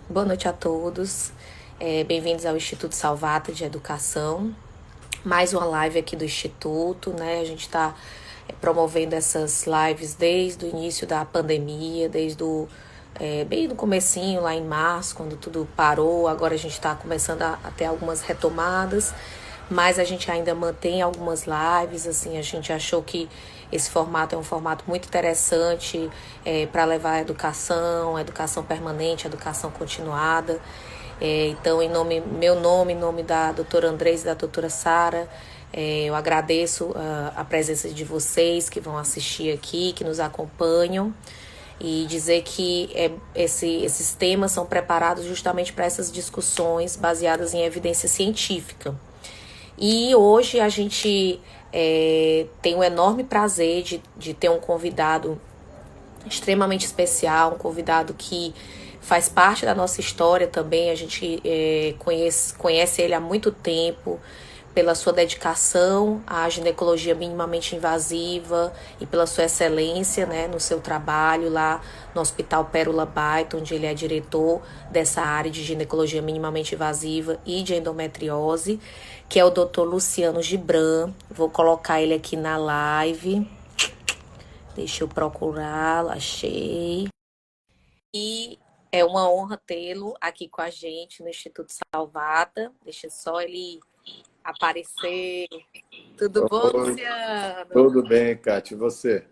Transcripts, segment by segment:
Boa noite a todos. Bem-vindos ao Instituto Salvato de Educação. Mais uma live aqui do Instituto, né? A gente está promovendo essas lives desde o início da pandemia, bem no comecinho, lá em março, quando tudo parou. Agora a gente está começando a ter algumas retomadas, mas a gente ainda mantém algumas lives, assim, a gente achou que esse formato é um formato muito interessante para levar a educação permanente, a educação continuada. Então, em nome da doutora Andrés e da doutora Sara, eu agradeço a presença de vocês que vão assistir aqui, que nos acompanham, e dizer que esses temas são preparados justamente para essas discussões baseadas em evidência científica. E hoje a gente tem o enorme prazer de ter um convidado extremamente especial, um convidado que faz parte da nossa história também. A gente conhece ele há muito tempo pela sua dedicação à ginecologia minimamente invasiva e pela sua excelência, né, no seu trabalho lá no Hospital Pérola Baito, onde ele é diretor dessa área de ginecologia minimamente invasiva e de endometriose, que é o Dr. Luciano Gibran. Vou colocar ele aqui na live. Deixa eu procurá-lo, achei. E é uma honra tê-lo aqui com a gente no Instituto Salvata. Deixa só ele aparecer. Tudo bom, Oi, Luciano? tudo bem, Kátia, e você?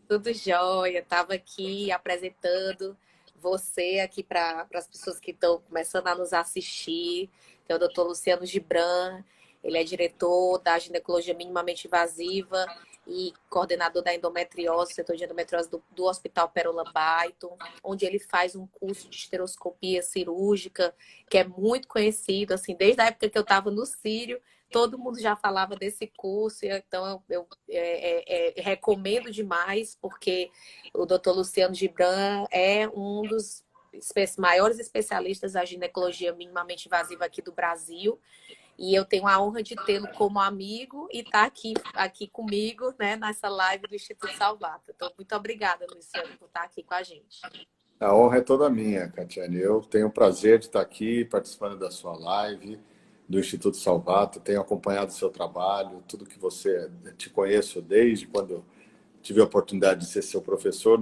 Tudo jóia. Estava aqui apresentando você aqui para as pessoas que estão começando a nos assistir. Tem o doutor Luciano Gibran, ele é diretor da ginecologia minimamente invasiva e coordenador da endometriose, setor de endometriose do Hospital Pérola Baito, onde ele faz um curso de esteroscopia cirúrgica, que é muito conhecido, assim, desde a época que eu estava no Sírio, todo mundo já falava desse curso, então eu recomendo demais, porque o doutor Luciano Gibran é um dos maiores especialistas da ginecologia minimamente invasiva aqui do Brasil. E eu tenho a honra de tê-lo como amigo e estar aqui comigo, né, nessa live do Instituto Salvato. Então, muito obrigada, Luciano, por estar aqui com a gente. A honra é toda minha, Catiane. Eu tenho o prazer de estar aqui participando da sua live do Instituto Salvato. Tenho acompanhado o seu trabalho, tudo que você te conheço desde quando tive a oportunidade de ser seu professor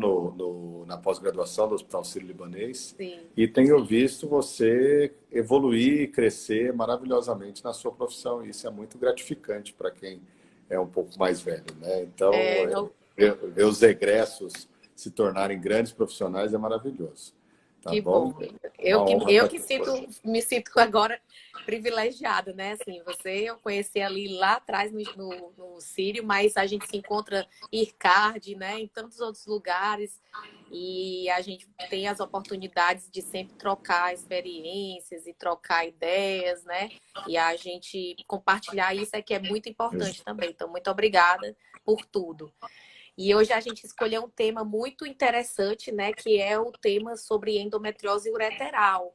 na pós-graduação do Hospital Sírio-Libanês Sim. e tenho visto você evoluir e crescer maravilhosamente na sua profissão. E isso é muito gratificante para quem é um pouco mais velho, né? Então, Eu ver os egressos se tornarem grandes profissionais é maravilhoso. Tá Que bom? bom. Uma honra Eu estar que aqui com você. me sinto agora privilegiada, né? Assim, eu conheci ali lá atrás no Sírio, mas a gente se encontra em IRCARD, né? Em tantos outros lugares. E a gente tem as oportunidades de sempre trocar experiências e trocar ideias, né? E a gente compartilhar isso é que é muito importante também. Então, muito obrigada por tudo. E hoje a gente escolheu um tema muito interessante, né? Que é o tema sobre endometriose ureteral,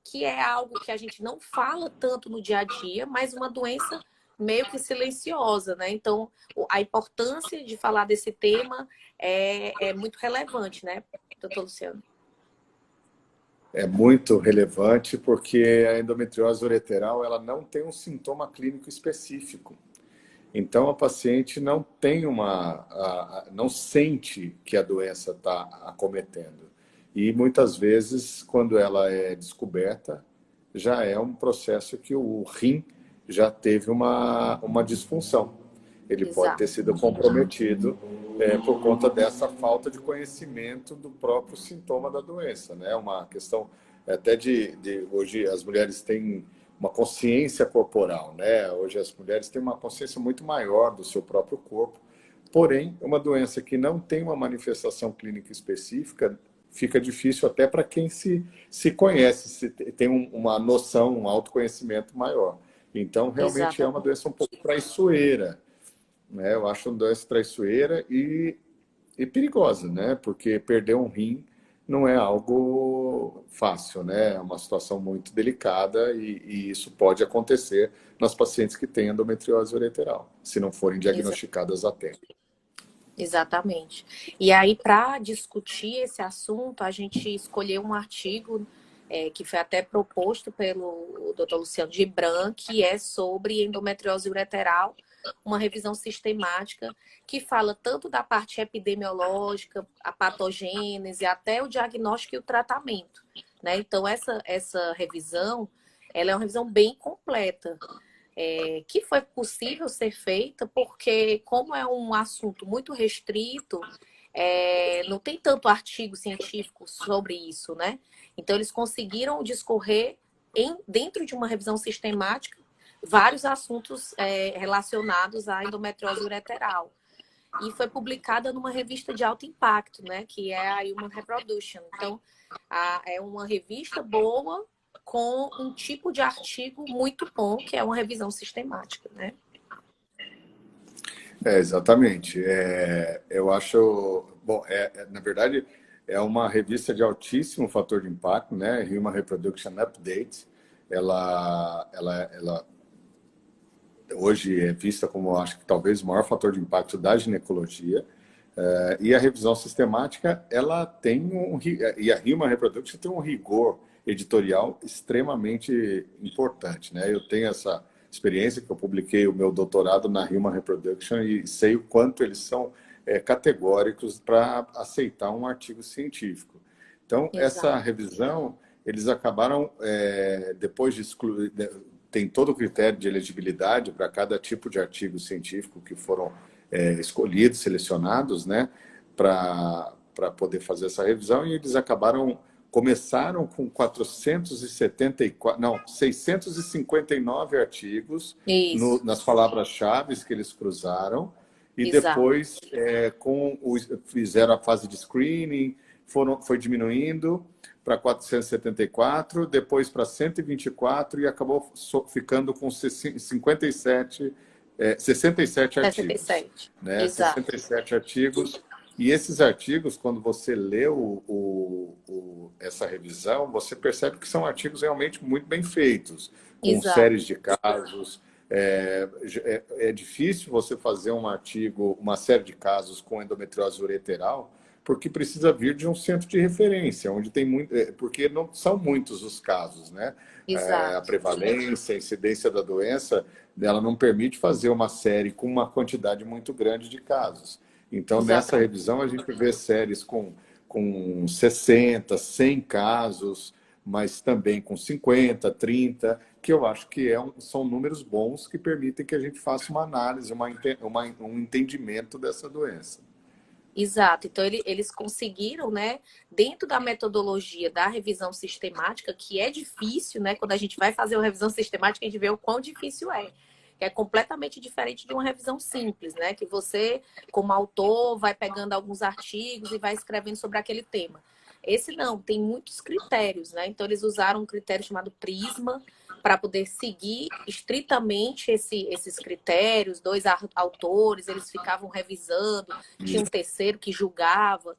que é algo que a gente não fala tanto no dia a dia, mas uma doença meio que silenciosa, né? Então, a importância de falar desse tema é muito relevante, né, doutor Luciano? É muito relevante porque a endometriose ureteral ela não tem um sintoma clínico específico. Então, a paciente não tem não sente que a doença está acometendo. E muitas vezes, quando ela é descoberta, já é um processo que o rim já teve uma disfunção. Ele pode ter Exato. sido comprometido por conta dessa falta de conhecimento do próprio sintoma da doença, né? Uma questão até hoje as mulheres têm uma consciência corporal, né? Hoje as mulheres têm uma consciência muito maior do seu próprio corpo. Porém, uma doença que não tem uma manifestação clínica específica fica difícil até para quem se conhece, tem uma noção, um autoconhecimento maior. Então, realmente é uma doença um Exatamente. pouco traiçoeira, né? Eu acho uma doença traiçoeira e perigosa, né? Porque perder um rim não é algo fácil, né? É uma situação muito delicada e isso pode acontecer nas pacientes que têm endometriose ureteral, se não forem diagnosticadas a tempo. Exatamente. E aí, para discutir esse assunto, a gente escolheu um artigo que foi até proposto pelo Dr. Luciano Gibran, que é sobre endometriose ureteral, uma revisão sistemática que fala tanto da parte epidemiológica, a patogênese, até o diagnóstico e o tratamento, né? Então, essa revisão, ela é uma revisão bem completa, que foi possível ser feita porque, como é um assunto muito restrito, não tem tanto artigo científico sobre isso, né? Então, eles conseguiram discorrer dentro de uma revisão sistemática vários assuntos relacionados à endometriose ureteral. E foi publicada numa revista de alto impacto, né? Que é a Human Reproduction. Então, é uma revista boa com um tipo de artigo muito bom, que é uma revisão sistemática, né? Exatamente. Eu acho, bom, na verdade, é uma revista de altíssimo fator de impacto, né? Human Reproduction Update. Ela hoje é vista como, acho que talvez o maior fator de impacto da ginecologia. E a revisão sistemática, ela tem e a Human Reproduction tem um rigor editorial extremamente importante, né? Eu tenho essa experiência que eu publiquei o meu doutorado na Human Reproduction e sei o quanto eles são categóricos para aceitar um artigo científico. Então, essa Exato. revisão, eles acabaram, depois de excluir, tem todo o critério de elegibilidade para cada tipo de artigo científico que foram escolhidos, selecionados, né, para poder fazer essa revisão, e eles começaram com 474, não, 659 artigos Isso, nas palavras-chave que eles cruzaram, e exato. depois fizeram a fase de screening, foi diminuindo para 474, depois para 124 e acabou ficando com 57 artigos, 67. né? Exato. 67 artigos. E esses artigos, quando você lê essa revisão, você percebe que são artigos realmente muito bem feitos, com Exato. séries de casos. É difícil você fazer um artigo, uma série de casos com endometriose ureteral, porque precisa vir de um centro de referência, onde tem muito, porque não são muitos os casos, né? A Exato. prevalência, a incidência da doença, ela não permite fazer uma série com uma quantidade muito grande de casos. Então, nessa Exatamente. revisão, a gente vê séries com 60, 100 casos, mas também com 50, 30, que eu acho que são números bons que permitem que a gente faça uma análise, um entendimento dessa doença. Exato. Então, eles conseguiram, né, dentro da metodologia da revisão sistemática, que é difícil, né? Quando a gente vai fazer uma revisão sistemática, a gente vê o quão difícil é. Que é completamente diferente de uma revisão simples, né? Que você, como autor, vai pegando alguns artigos e vai escrevendo sobre aquele tema. Esse não, tem muitos critérios, né? Então, eles usaram um critério chamado Prisma para poder seguir estritamente esses critérios. Dois autores, eles ficavam revisando, tinha um terceiro que julgava,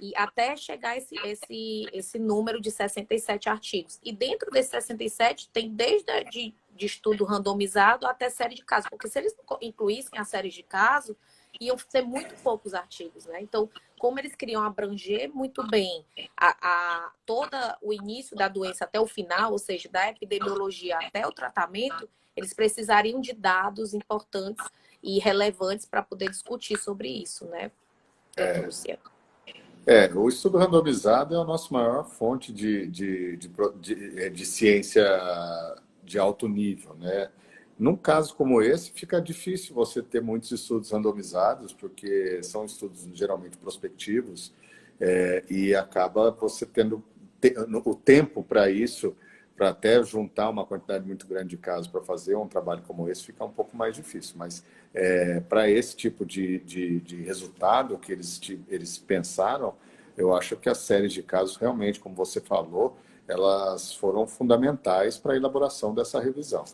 e até chegar esse número de 67 artigos. E dentro desses 67 tem desde de estudo randomizado até série de casos, porque se eles incluíssem a série de casos, iam ser muito poucos artigos, né? Então, como eles queriam abranger muito bem todo o início da doença até o final, ou seja, da epidemiologia até o tratamento, eles precisariam de dados importantes e relevantes para poder discutir sobre isso, né, doutor Luciano? O estudo randomizado é a nossa maior fonte de ciência de alto nível, né? Num caso como esse, fica difícil você ter muitos estudos randomizados, porque são estudos geralmente prospectivos, e acaba você tendo o tempo para isso, para até juntar uma quantidade muito grande de casos para fazer um trabalho como esse, fica um pouco mais difícil. Mas para esse tipo de resultado que eles pensaram, eu acho que as séries de casos realmente, como você falou, elas foram fundamentais para a elaboração dessa revisão.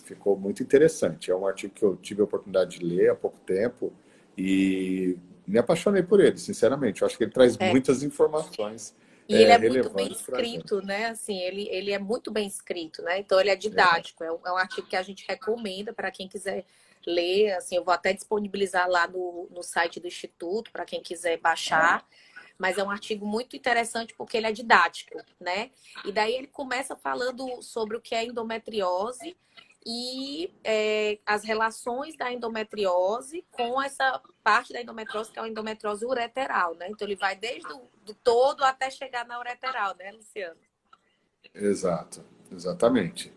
Ficou muito interessante. É um artigo que eu tive a oportunidade de ler há pouco tempo e me apaixonei por ele, sinceramente. Eu acho que ele traz muitas informações E ele é muito bem relevantes para a gente. escrito, né? Assim, ele é muito bem escrito, né? Então, ele é didático. É um artigo que a gente recomenda para quem quiser ler. Assim, eu vou até disponibilizar lá no site do Instituto para quem quiser baixar. mas é um artigo muito interessante porque ele é didático, né? E daí ele começa falando sobre o que é endometriose e as relações da endometriose com essa parte da endometriose que é a endometriose ureteral, né? Então ele vai desde do todo até chegar na ureteral, né, Luciano? Exato, exatamente.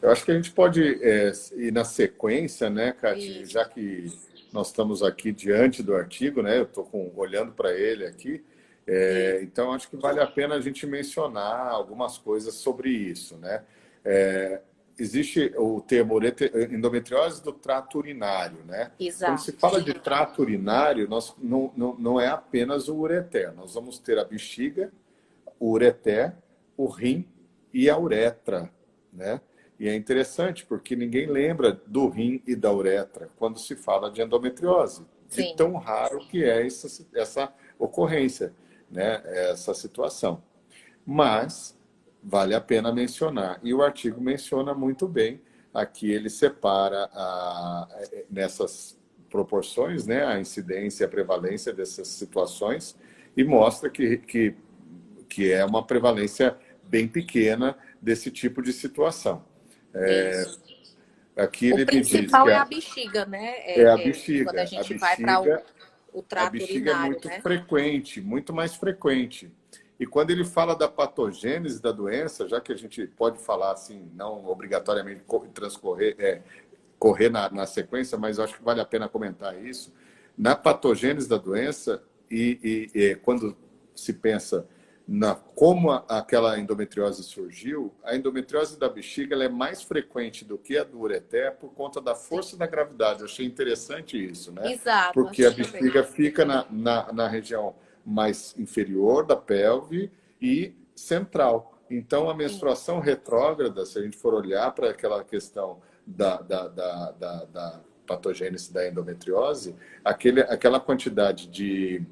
Eu acho que a gente pode ir na sequência, né, Cati? Isso, Já que nós estamos aqui diante do artigo, né? Eu estou olhando para ele aqui. isso. Então, acho que vale a pena a gente mencionar algumas coisas sobre isso, né? É, existe o termo endometriose do trato urinário, né? Quando se Exato. fala de trato urinário, não é apenas o ureter. Nós vamos ter a bexiga, o ureter, o rim e a uretra, né? E é interessante porque ninguém lembra do rim e da uretra quando se fala de endometriose, de Sim, tão raro que é essa ocorrência, né? Essa situação. Mas vale a pena mencionar. E o artigo menciona muito bem. Aqui ele separa nessas proporções, né, a incidência e a prevalência dessas situações e mostra que é uma prevalência bem pequena desse tipo de situação. isso. Aqui O ele me diz principal que é a bexiga, né? é a Quando a bexiga. gente vai para o A trato bexiga é urinário, muito né? frequente, muito mais frequente. E quando ele fala da patogênese da doença, já que a gente pode falar assim, não obrigatoriamente transcorrer, correr na sequência, mas eu acho que vale a pena comentar isso. Na patogênese da doença, quando se pensa na como aquela endometriose surgiu, a endometriose da bexiga ela é mais frequente do que a do ureter por conta da Sim. força da gravidade. Eu achei interessante isso, né? Exato, Porque a achei também. bexiga fica na região mais inferior da pelve e central. Então, a Sim, menstruação retrógrada, se a gente for olhar para aquela questão da patogênese da endometriose, aquela quantidade de,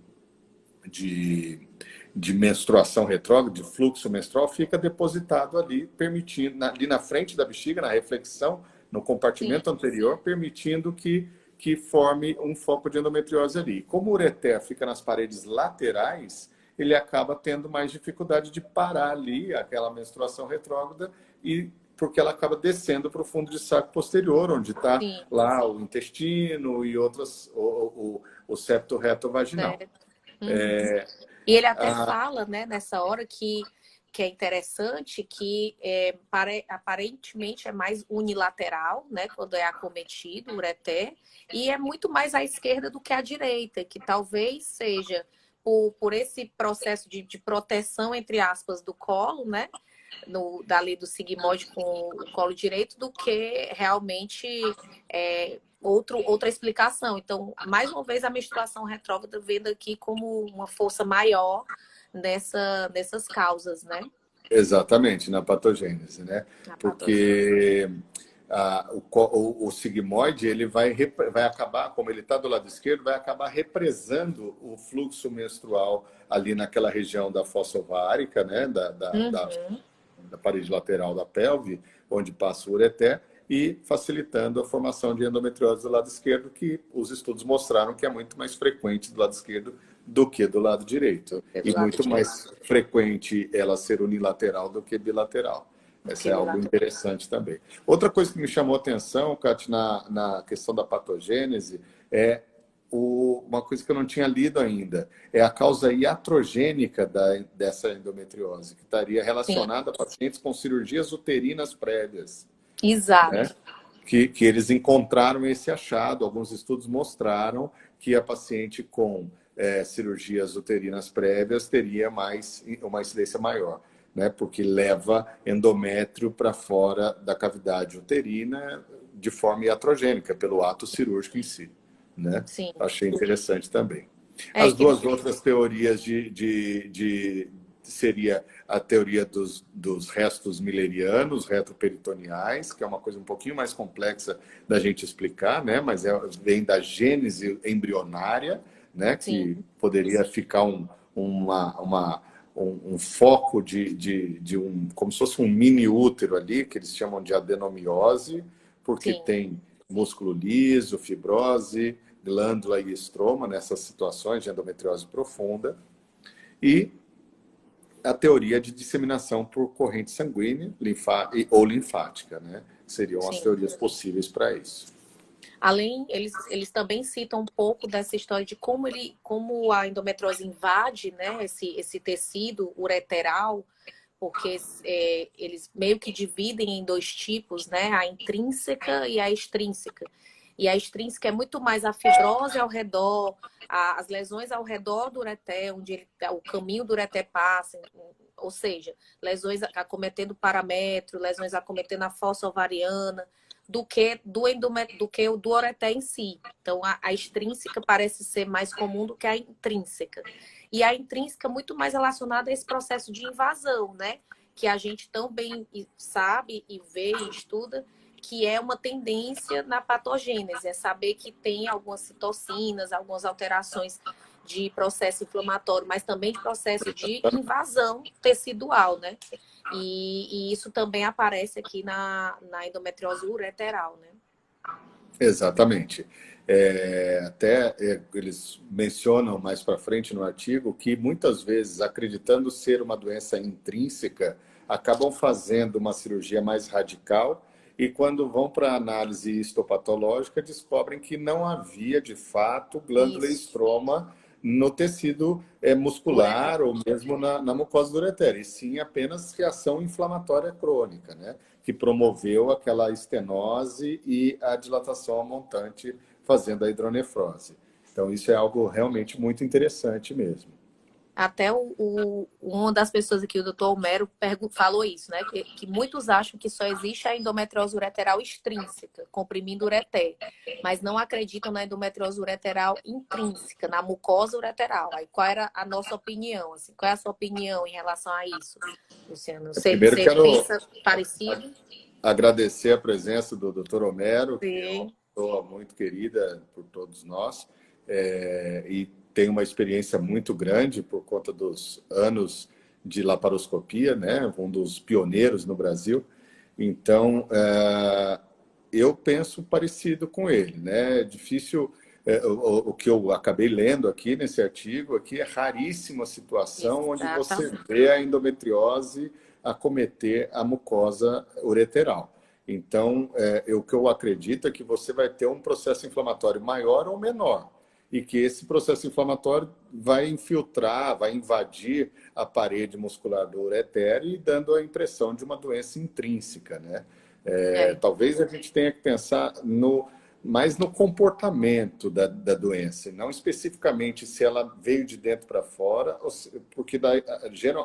de menstruação retrógrada, de fluxo menstrual, fica depositado ali, permitindo, ali na frente da bexiga, na reflexão, no sim, compartimento anterior, permitindo que forme um foco de endometriose ali. Como o ureter fica nas paredes laterais, ele acaba tendo mais dificuldade de parar ali aquela menstruação retrógrada e porque ela acaba descendo para o fundo de saco posterior, onde está sim. lá o intestino e outras, o septo reto vaginal. Certo. Uhum. E ele até Ah, fala, né, nessa hora que é interessante que aparentemente é mais unilateral, né, quando é acometido o ureter, e é muito mais à esquerda do que à direita, que talvez seja por esse processo de proteção, entre aspas, do colo, né, dali do sigmoide com o colo direito, do que realmente outra explicação. Então, mais uma vez, a menstruação retrógrada vendo aqui como uma força maior nessas causas, né? exatamente, na patogênese, né? A patogênese. Porque o sigmoide ele vai acabar, como ele está do lado esquerdo, vai acabar represando o fluxo menstrual ali naquela região da fossa ovárica, né? Uhum. Da parede lateral da pelve, onde passa o ureter, e facilitando a formação de endometriose do lado esquerdo, que os estudos mostraram que é muito mais frequente do lado esquerdo do que do lado direito. Do E lado muito direito mais frequente ela ser unilateral do que bilateral. do Essa que é do algo lado. interessante também. Outra coisa que me chamou a atenção, Kat, na questão da patogênese, é uma coisa que eu não tinha lido ainda, é a causa iatrogênica dessa endometriose, que estaria Sim, relacionada a pacientes com cirurgias uterinas prévias, né? exato. Que eles encontraram esse achado. Alguns estudos mostraram que a paciente com cirurgias uterinas prévias teria uma incidência maior, né? Porque leva endométrio para fora da cavidade uterina de forma iatrogênica, pelo ato cirúrgico em si, né? Sim. Achei interessante também. É As que duas outras teorias seria a teoria dos restos millerianos, retroperitoneais, que é uma coisa um pouquinho mais complexa da gente explicar, né? Mas vem da gênese embrionária, né? sim, Que poderia ficar um foco como se fosse um mini útero ali, que eles chamam de adenomiose, porque sim, tem músculo liso, fibrose, glândula e estroma nessas situações de endometriose profunda, e a teoria de disseminação por corrente sanguínea ou linfática, né? Seriam as Sim. teorias possíveis para isso. Além, eles também citam um pouco dessa história de como a endometriose invade, né, esse tecido ureteral, porque eles meio que dividem em dois tipos, né, a intrínseca e a extrínseca. E a extrínseca é muito mais a fibrose ao redor, as lesões ao redor do ureter, onde o caminho do ureter passa, ou seja, lesões acometendo o paramétrio, lesões acometendo a fossa ovariana, do que o do ureter em si. Então, a extrínseca parece ser mais comum do que a intrínseca. E a intrínseca muito mais relacionada a esse processo de invasão, né? Que a gente tão bem sabe e vê e estuda, que é uma tendência na patogênese, é saber que tem algumas citocinas, algumas alterações de processo inflamatório, mas também de processo de invasão tecidual, né? E isso também aparece aqui na endometriose ureteral, né? Exatamente. Eles mencionam mais para frente no artigo que muitas vezes, acreditando ser uma doença intrínseca, acabam fazendo uma cirurgia mais radical e quando vão para a análise histopatológica descobrem que não havia de fato glândula e Isso. estroma no tecido muscular ou mesmo na mucosa do ureter, e sim apenas reação inflamatória crônica, né? Que promoveu aquela estenose e a dilatação montante, fazendo a hidronefrose. Então, isso é algo realmente muito interessante mesmo. Até uma das pessoas aqui, o doutor Homero, falou isso, né? Que muitos acham que só existe a endometriose ureteral extrínseca, comprimindo o ureter, mas não acreditam na endometriose ureteral intrínseca, na mucosa ureteral. Aí qual era a nossa opinião? Assim, qual é a sua opinião em relação a isso, Luciano? Você Primeiro, quero pensa parecido? agradecer a presença do Dr. Homero, que é uma Sim. pessoa muito querida por todos nós, e tem uma experiência muito grande por conta dos anos de laparoscopia, né? Um dos pioneiros no Brasil. Então, eu penso parecido com ele, né? É difícil. O que eu acabei lendo aqui nesse artigo aqui é raríssima a situação onde você Exatamente. vê a endometriose acometer a mucosa ureteral. Então, o que eu acredito é que você vai ter um processo inflamatório maior ou menor, e que esse processo inflamatório vai infiltrar, vai invadir a parede muscular do ureter e dando a impressão de uma doença intrínseca, né? Talvez a gente tenha que pensar mais no comportamento da doença, e não especificamente se ela veio de dentro para fora, porque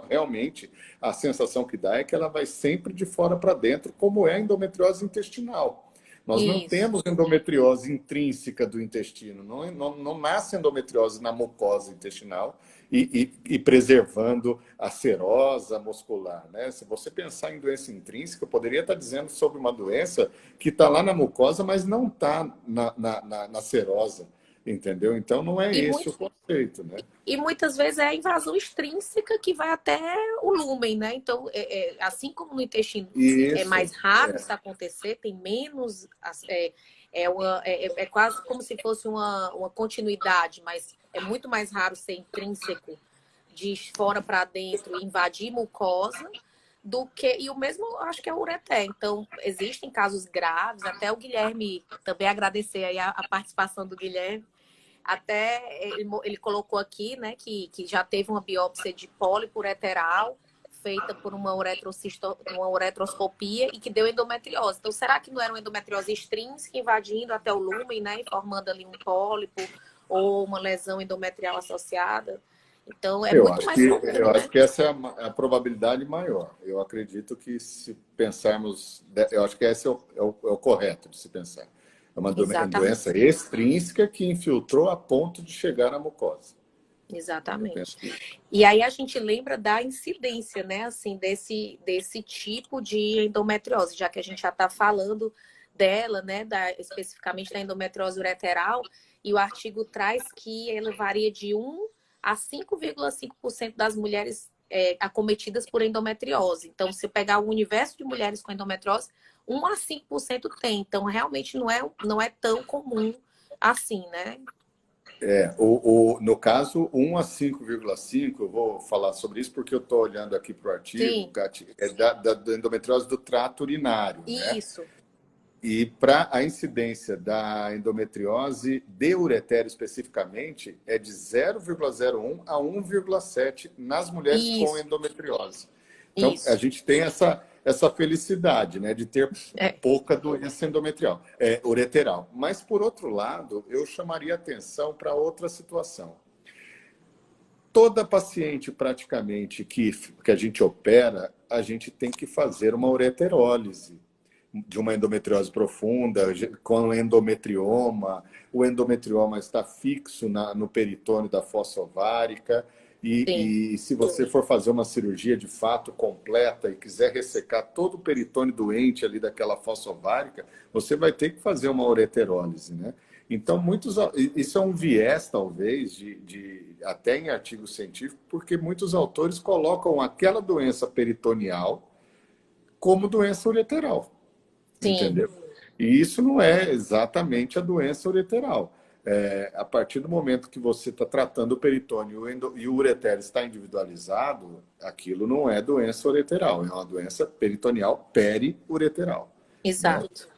realmente a sensação que dá é que ela vai sempre de fora para dentro, como é a endometriose intestinal. Nós não Isso. temos endometriose intrínseca do intestino, não nasce endometriose na mucosa intestinal e preservando a serosa muscular, né? Se você pensar em doença intrínseca, eu poderia estar dizendo sobre uma doença que está lá na mucosa, mas não está na serosa, entendeu? Então não é E esse o muito, conceito, né? E muitas vezes é a invasão extrínseca que vai até o lúmen, né? Então, assim como no intestino é Isso. mais raro isso acontecer, tem menos. É quase como se fosse uma continuidade, mas é muito mais raro ser intrínseco de fora para dentro e invadir mucosa do que. E o mesmo, acho que é o ureter. Então, existem casos graves, até o Guilherme, também agradecer aí a participação do Guilherme. Até ele colocou aqui, né, que já teve uma biópsia de pólipo ureteral feita por uma uretroscopia e que deu endometriose. Então, será que não era uma endometriose extrínseca invadindo até o lúmen, né, e formando ali um pólipo ou uma lesão endometrial associada? Então, é muito mais Eu comum, acho né? que essa é a probabilidade maior. Eu acredito que se pensarmos, eu acho que esse é o correto de se pensar. É uma Exatamente. doença extrínseca que infiltrou a ponto de chegar à mucosa. Eu penso Exatamente. que E aí a gente lembra da incidência, né, assim, desse tipo de endometriose, já que a gente já está falando dela, né, especificamente da endometriose ureteral, e o artigo traz que ela varia de 1 a 5,5% das mulheres acometidas por endometriose. Então, se pegar o universo de mulheres com endometriose, 1 a 5% tem. Então, realmente não é tão comum assim, né? No caso, 1 a 5,5, eu vou falar sobre isso porque eu estou olhando aqui para o artigo, Sim, Kati, é da endometriose do trato urinário, né? isso, E para a incidência da endometriose de uretério especificamente é de 0,01 a 1,7 nas mulheres com isso, endometriose. Então, a isso. gente tem essa felicidade, né, de ter É, pouca doença endometrial, ureteral. Mas, por outro lado, eu chamaria atenção para outra situação. Toda paciente, praticamente, que a gente opera, a gente tem que fazer uma ureterólise de uma endometriose profunda, com endometrioma. O endometrioma está fixo no peritônio da fossa ovárica. sim, E se você for fazer uma cirurgia de fato completa e quiser ressecar todo o peritônio doente ali daquela fossa ovárica, você vai ter que fazer uma ureterólise, né? Então, isso é um viés, talvez, até em artigo científico, porque muitos autores colocam aquela doença peritoneal como doença ureteral, sim. entendeu? E isso não é exatamente a doença ureteral. A partir do momento que você está tratando o peritônio e o ureter está individualizado, aquilo não é doença ureteral, é uma doença peritoneal periureteral, né? Exato.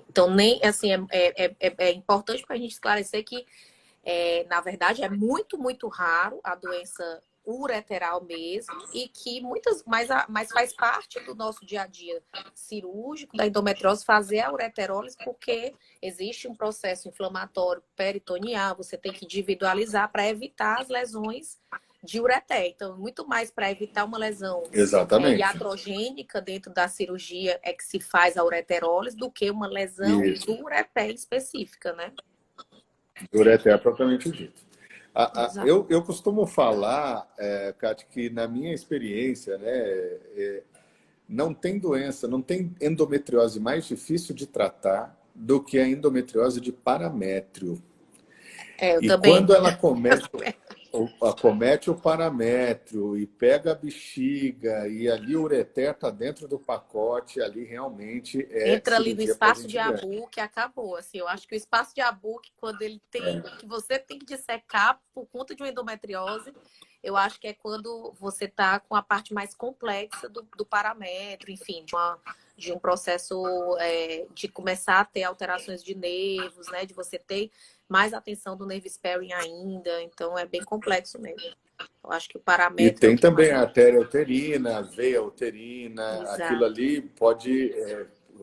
Então, nem assim, é importante para a gente esclarecer que, na verdade, é muito, muito raro a doença ureteral mesmo, e que mas faz parte do nosso dia a dia cirúrgico da endometriose fazer a ureterólise, porque existe um processo inflamatório peritoneal, você tem que individualizar para evitar as lesões de ureter. Então, muito mais para evitar uma lesão Exatamente. iatrogênica dentro da cirurgia é que se faz a ureterólise do que uma lesão Isso. do ureter específica, né? Ureter propriamente dito. Exato. Eu costumo falar, Kátia, que na minha experiência, né, não tem doença, não tem endometriose mais difícil de tratar do que a endometriose de paramétrio. Eu E também. quando ela acomete o paramétrio e pega a bexiga e ali o ureter está dentro do pacote, ali realmente é Entra ali no cirurgia para espaço de gente grande. Abu que acabou. Assim, eu acho que o espaço de Abu, quando ele tem, que você tem que dissecar por conta de uma endometriose, eu acho que é quando você está com a parte mais complexa do paramétrio, enfim, de um processo de começar a ter alterações de nervos, né? De você ter mais atenção do nerve sparing ainda. Então é bem complexo mesmo. Eu acho que o E paramétrio é o tem que também mais. a artéria uterina, a veia uterina, aquilo Exato. ali pode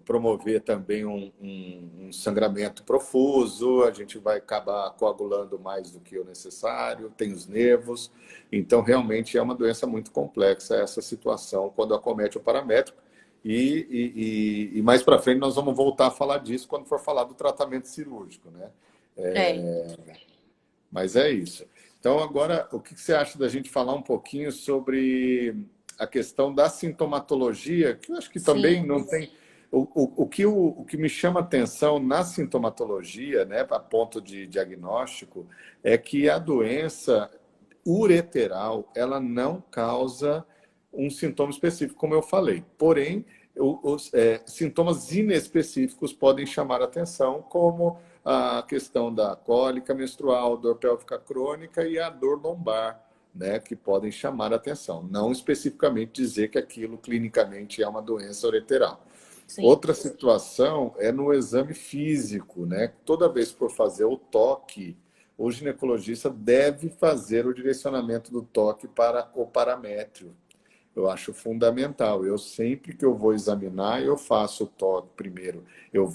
promover também um sangramento profuso, a gente vai acabar coagulando mais do que o necessário, tem os nervos, então realmente é uma doença muito complexa essa situação quando acomete o paramétrico. E mais para frente nós vamos voltar a falar disso quando for falar do tratamento cirúrgico, né? É, Mas é isso. Então, agora, o que você acha da gente falar um pouquinho sobre a questão da sintomatologia, que eu acho que também sim, não tem. O que me chama atenção na sintomatologia, né, a ponto de diagnóstico, é que a doença ureteral ela não causa um sintoma específico, como eu falei. Porém, sintomas inespecíficos podem chamar atenção, como a questão da cólica menstrual, dor pélvica crônica e a dor lombar, né, que podem chamar atenção. Não especificamente dizer que aquilo clinicamente é uma doença ureteral. sim. Outra situação é no exame físico, né? Toda vez que for fazer o toque, o ginecologista deve fazer o direcionamento do toque para o paramétrio. Eu acho fundamental. Eu sempre que eu vou examinar, eu faço o toque primeiro. Eu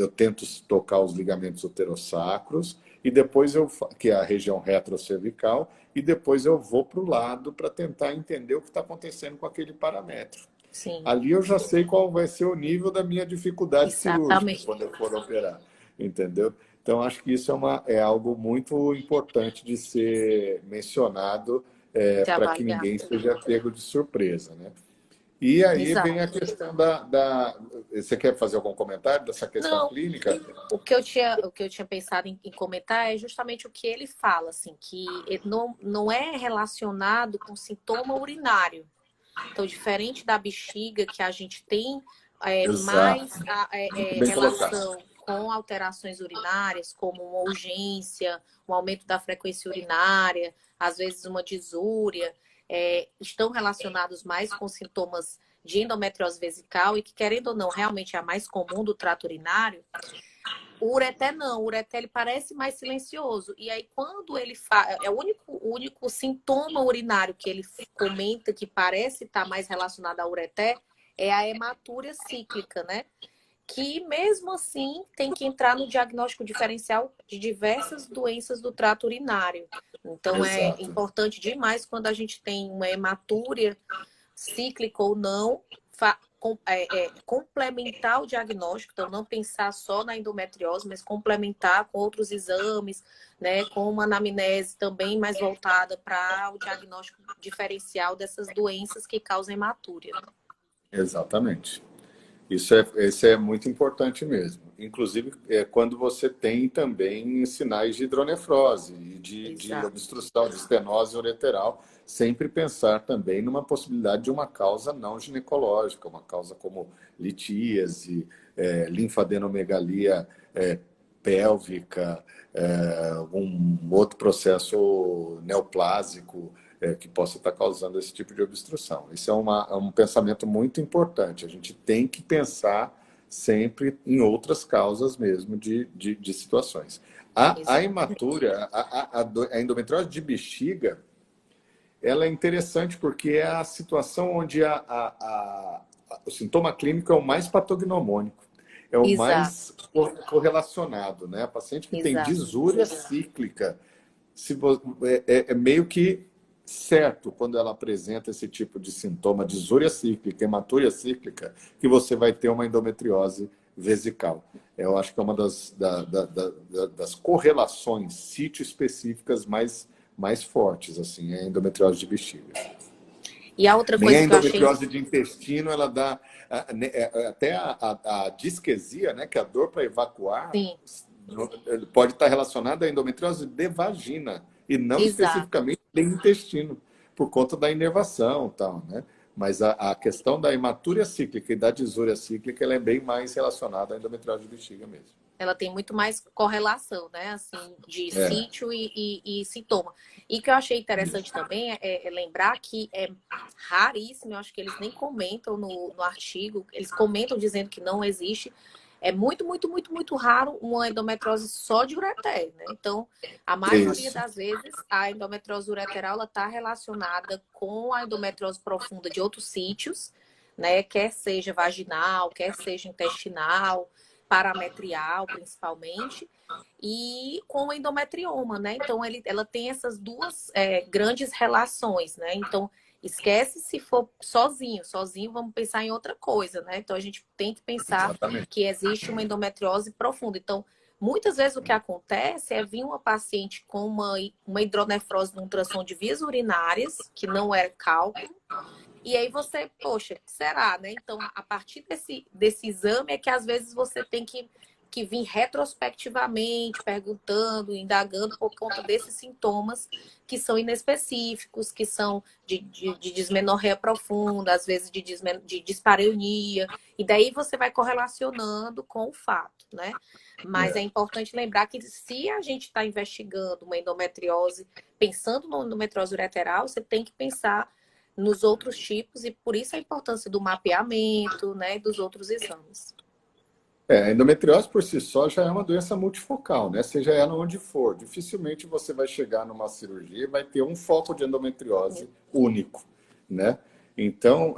tento tocar os ligamentos uterossacros e depois que é a região retrocervical, e depois eu vou para o lado para tentar entender o que está acontecendo com aquele paramétrio. Sim, Ali eu já sei qual vai ser o nível da minha dificuldade cirúrgica exatamente. quando eu for operar, entendeu? Então, acho que isso é algo muito importante de ser mencionado Se para que avaliar. ninguém seja pego de surpresa, né? E aí vem a Exato. questão Você quer fazer algum comentário dessa questão Não, clínica? o que eu tinha pensado em comentar é justamente o que ele fala, assim, que não é relacionado com sintoma urinário. Então, diferente da bexiga, que a gente tem Exato. mais Muito bem colocado. relação com alterações urinárias, como uma urgência, um aumento da frequência urinária, às vezes uma disúria, estão relacionados mais com sintomas de endometriose vesical e que, querendo ou não, realmente é a mais comum do trato urinário. O ureter não, o ureter ele parece mais silencioso. E aí, quando ele faz. É o único sintoma urinário que ele comenta que parece estar mais relacionado ao ureter é a hematúria cíclica, né? Que mesmo assim tem que entrar no diagnóstico diferencial de diversas doenças do trato urinário. Então, é Exato. importante demais quando a gente tem uma hematúria cíclica ou não, complementar o diagnóstico, então não pensar só na endometriose, mas complementar com outros exames, né, com uma anamnese também mais voltada para o diagnóstico diferencial dessas doenças que causam hematúria. Exatamente. Isso é muito importante mesmo. Inclusive, quando você tem também sinais de hidronefrose e de Exato. obstrução, de estenose ureteral, sempre pensar também numa possibilidade de uma causa não ginecológica, uma causa como litíase, linfadenomegalia pélvica, algum outro processo neoplásico, que possa estar causando esse tipo de obstrução. Isso é um pensamento muito importante. A gente tem que pensar sempre em outras causas mesmo de situações. A hematúria, a endometriose de bexiga, ela é interessante porque é a situação onde o sintoma clínico é o mais patognomônico, é o Exato. mais correlacionado, né? A paciente que tem Exato. disúria cíclica, é meio que certo quando ela apresenta esse tipo de sintoma, disúria cíclica, hematúria cíclica, que você vai ter uma endometriose vesical. Eu acho que é uma das correlações sítio específicas mais fortes, assim, é a endometriose de bexiga. E a outra Nem a coisa que eu achei. endometriose de intestino, ela dá até a disquesia, né, que é a dor para evacuar, Sim, pode estar relacionada à endometriose de vagina e não exato. especificamente de intestino, por conta da inervação e tal, né? Mas a questão da hematúria cíclica e da disúria cíclica, ela é bem mais relacionada à endometriose de bexiga mesmo. Ela tem muito mais correlação, né? Assim, de É, sítio e sintoma. E o que eu achei interessante isso. também é lembrar que é raríssimo, eu acho que eles nem comentam no artigo, eles comentam dizendo que não existe. É muito, muito, muito, muito raro uma endometriose só de ureter, né? Então, a maioria Isso. das vezes, a endometriose ureteral está relacionada com a endometriose profunda de outros sítios, né? Quer seja vaginal, quer seja intestinal, parametrial, principalmente, e com o endometrioma, né? Então, ela tem essas duas grandes relações, né? Então, esquece se for sozinho. Sozinho, vamos pensar em outra coisa, né? Então, a gente tem que pensar Exatamente. que existe uma endometriose profunda. Então, muitas vezes o que acontece é vir uma paciente com uma hidronefrose no ultrassom de vias urinárias, que não é cálculo, e aí você, poxa, o que será, né? Então, a partir desse exame é que às vezes você tem que vir retrospectivamente, perguntando, indagando por conta desses sintomas que são inespecíficos, que são de dismenorreia profunda, às vezes de dispareunia, e daí você vai correlacionando com o fato, né? Mas é É. importante lembrar que se a gente está investigando uma endometriose, pensando na endometriose ureteral, você tem que pensar nos outros tipos e por isso a importância do mapeamento, né, e dos outros exames. A endometriose por si só já é uma doença multifocal, né? Seja ela onde for. Dificilmente você vai chegar numa cirurgia e vai ter um foco de endometriose único, né? Então,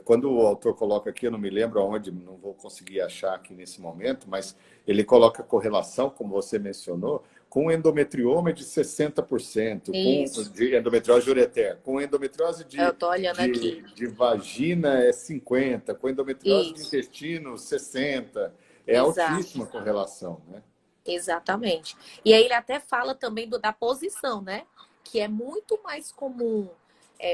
quando o autor coloca aqui, eu não me lembro aonde, não vou conseguir achar aqui nesse momento, mas ele coloca correlação, como você mencionou, com endometrioma de 60%, Isso, de endometriose ureter, com endometriose eu tô olhando aqui. de vagina é 50, com endometriose de Isso, intestino 60. É exato, altíssima a correlação, né? exatamente. E aí ele até fala também da posição, né? Que é muito mais comum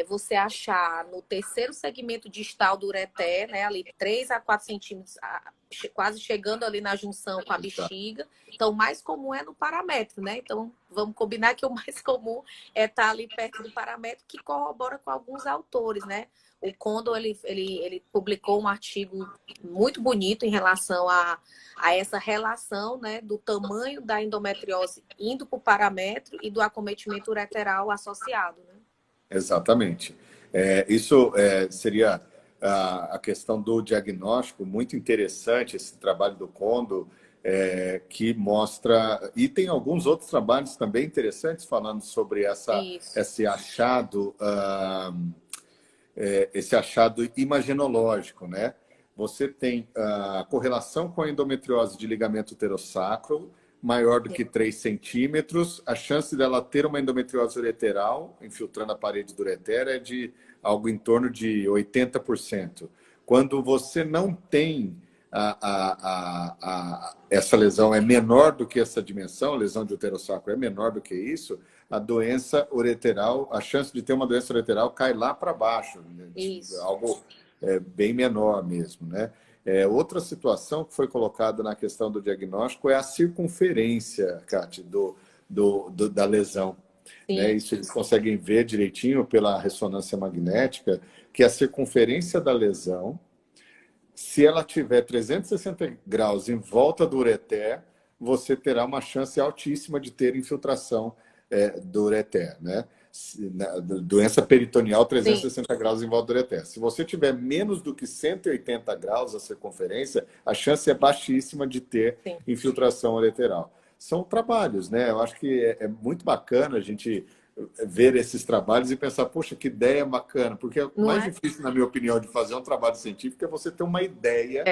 você achar no terceiro segmento distal do ureter, né? Ali 3 a 4 centímetros, quase chegando ali na junção com a Exato. bexiga. Então, o mais comum é no paramétrio, né? Então, vamos combinar que o mais comum é estar ali perto do paramétrio, que corrobora com alguns autores, né? o Condor ele publicou um artigo muito bonito em relação a essa relação, né, do tamanho da endometriose indo para o parâmetro e do acometimento ureteral associado, né? Exatamente. Isso seria a questão do diagnóstico, muito interessante esse trabalho do Kondo, que mostra... E tem alguns outros trabalhos também interessantes falando sobre Isso. esse achado imagenológico, né? Você tem a correlação com a endometriose de ligamento uterossacro maior do que 3 centímetros. A chance dela ter uma endometriose ureteral, infiltrando a parede do ureter, é de algo em torno de 80%. Quando você não tem essa lesão é menor do que essa dimensão, a lesão de uterossacro é menor do que isso, a doença ureteral, a chance de ter uma doença ureteral cai lá para baixo, né? Algo bem menor mesmo, né? Outra situação que foi colocada na questão do diagnóstico é a circunferência, Cátia, da lesão. Né? Isso eles conseguem ver direitinho pela ressonância magnética, que a circunferência da lesão, se ela tiver 360 graus em volta do ureter, você terá uma chance altíssima de ter infiltração do ureter, né? Doença peritoneal 360 graus em volta do ureter. Se você tiver menos do que 180 graus a circunferência, a chance é baixíssima de ter infiltração ureteral. São trabalhos, né? Eu acho que é muito bacana a gente ver esses trabalhos e pensar, poxa, que ideia bacana, porque o mais difícil, na minha opinião, de fazer um trabalho científico é você ter uma ideia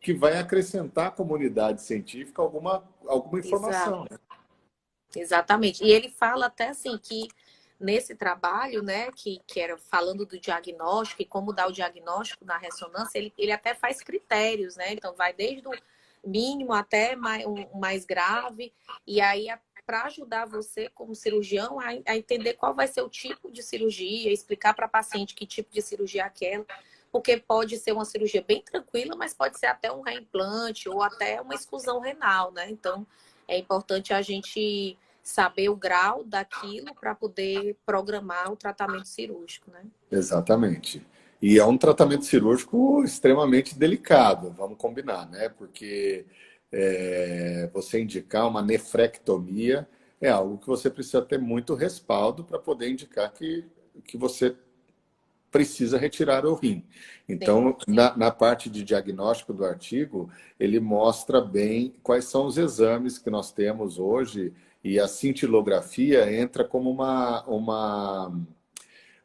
que vai acrescentar à comunidade científica alguma informação. Né? Exatamente. E ele fala até assim que nesse trabalho, né, que era falando do diagnóstico e como dar o diagnóstico na ressonância, ele até faz critérios, né? Então vai desde o mínimo até o mais grave, e aí para ajudar você como cirurgião a entender qual vai ser o tipo de cirurgia, explicar para a paciente que tipo de cirurgia é aquela, porque pode ser uma cirurgia bem tranquila, mas pode ser até um reimplante ou até uma exclusão renal, né? Então é importante a gente saber o grau daquilo para poder programar o tratamento cirúrgico, né? Exatamente. E é um tratamento cirúrgico extremamente delicado, vamos combinar, né? Porque você indicar uma nefrectomia é algo que você precisa ter muito respaldo para poder indicar que você precisa retirar o rim. Então, na parte de diagnóstico do artigo, ele mostra bem quais são os exames que nós temos hoje, e a cintilografia entra como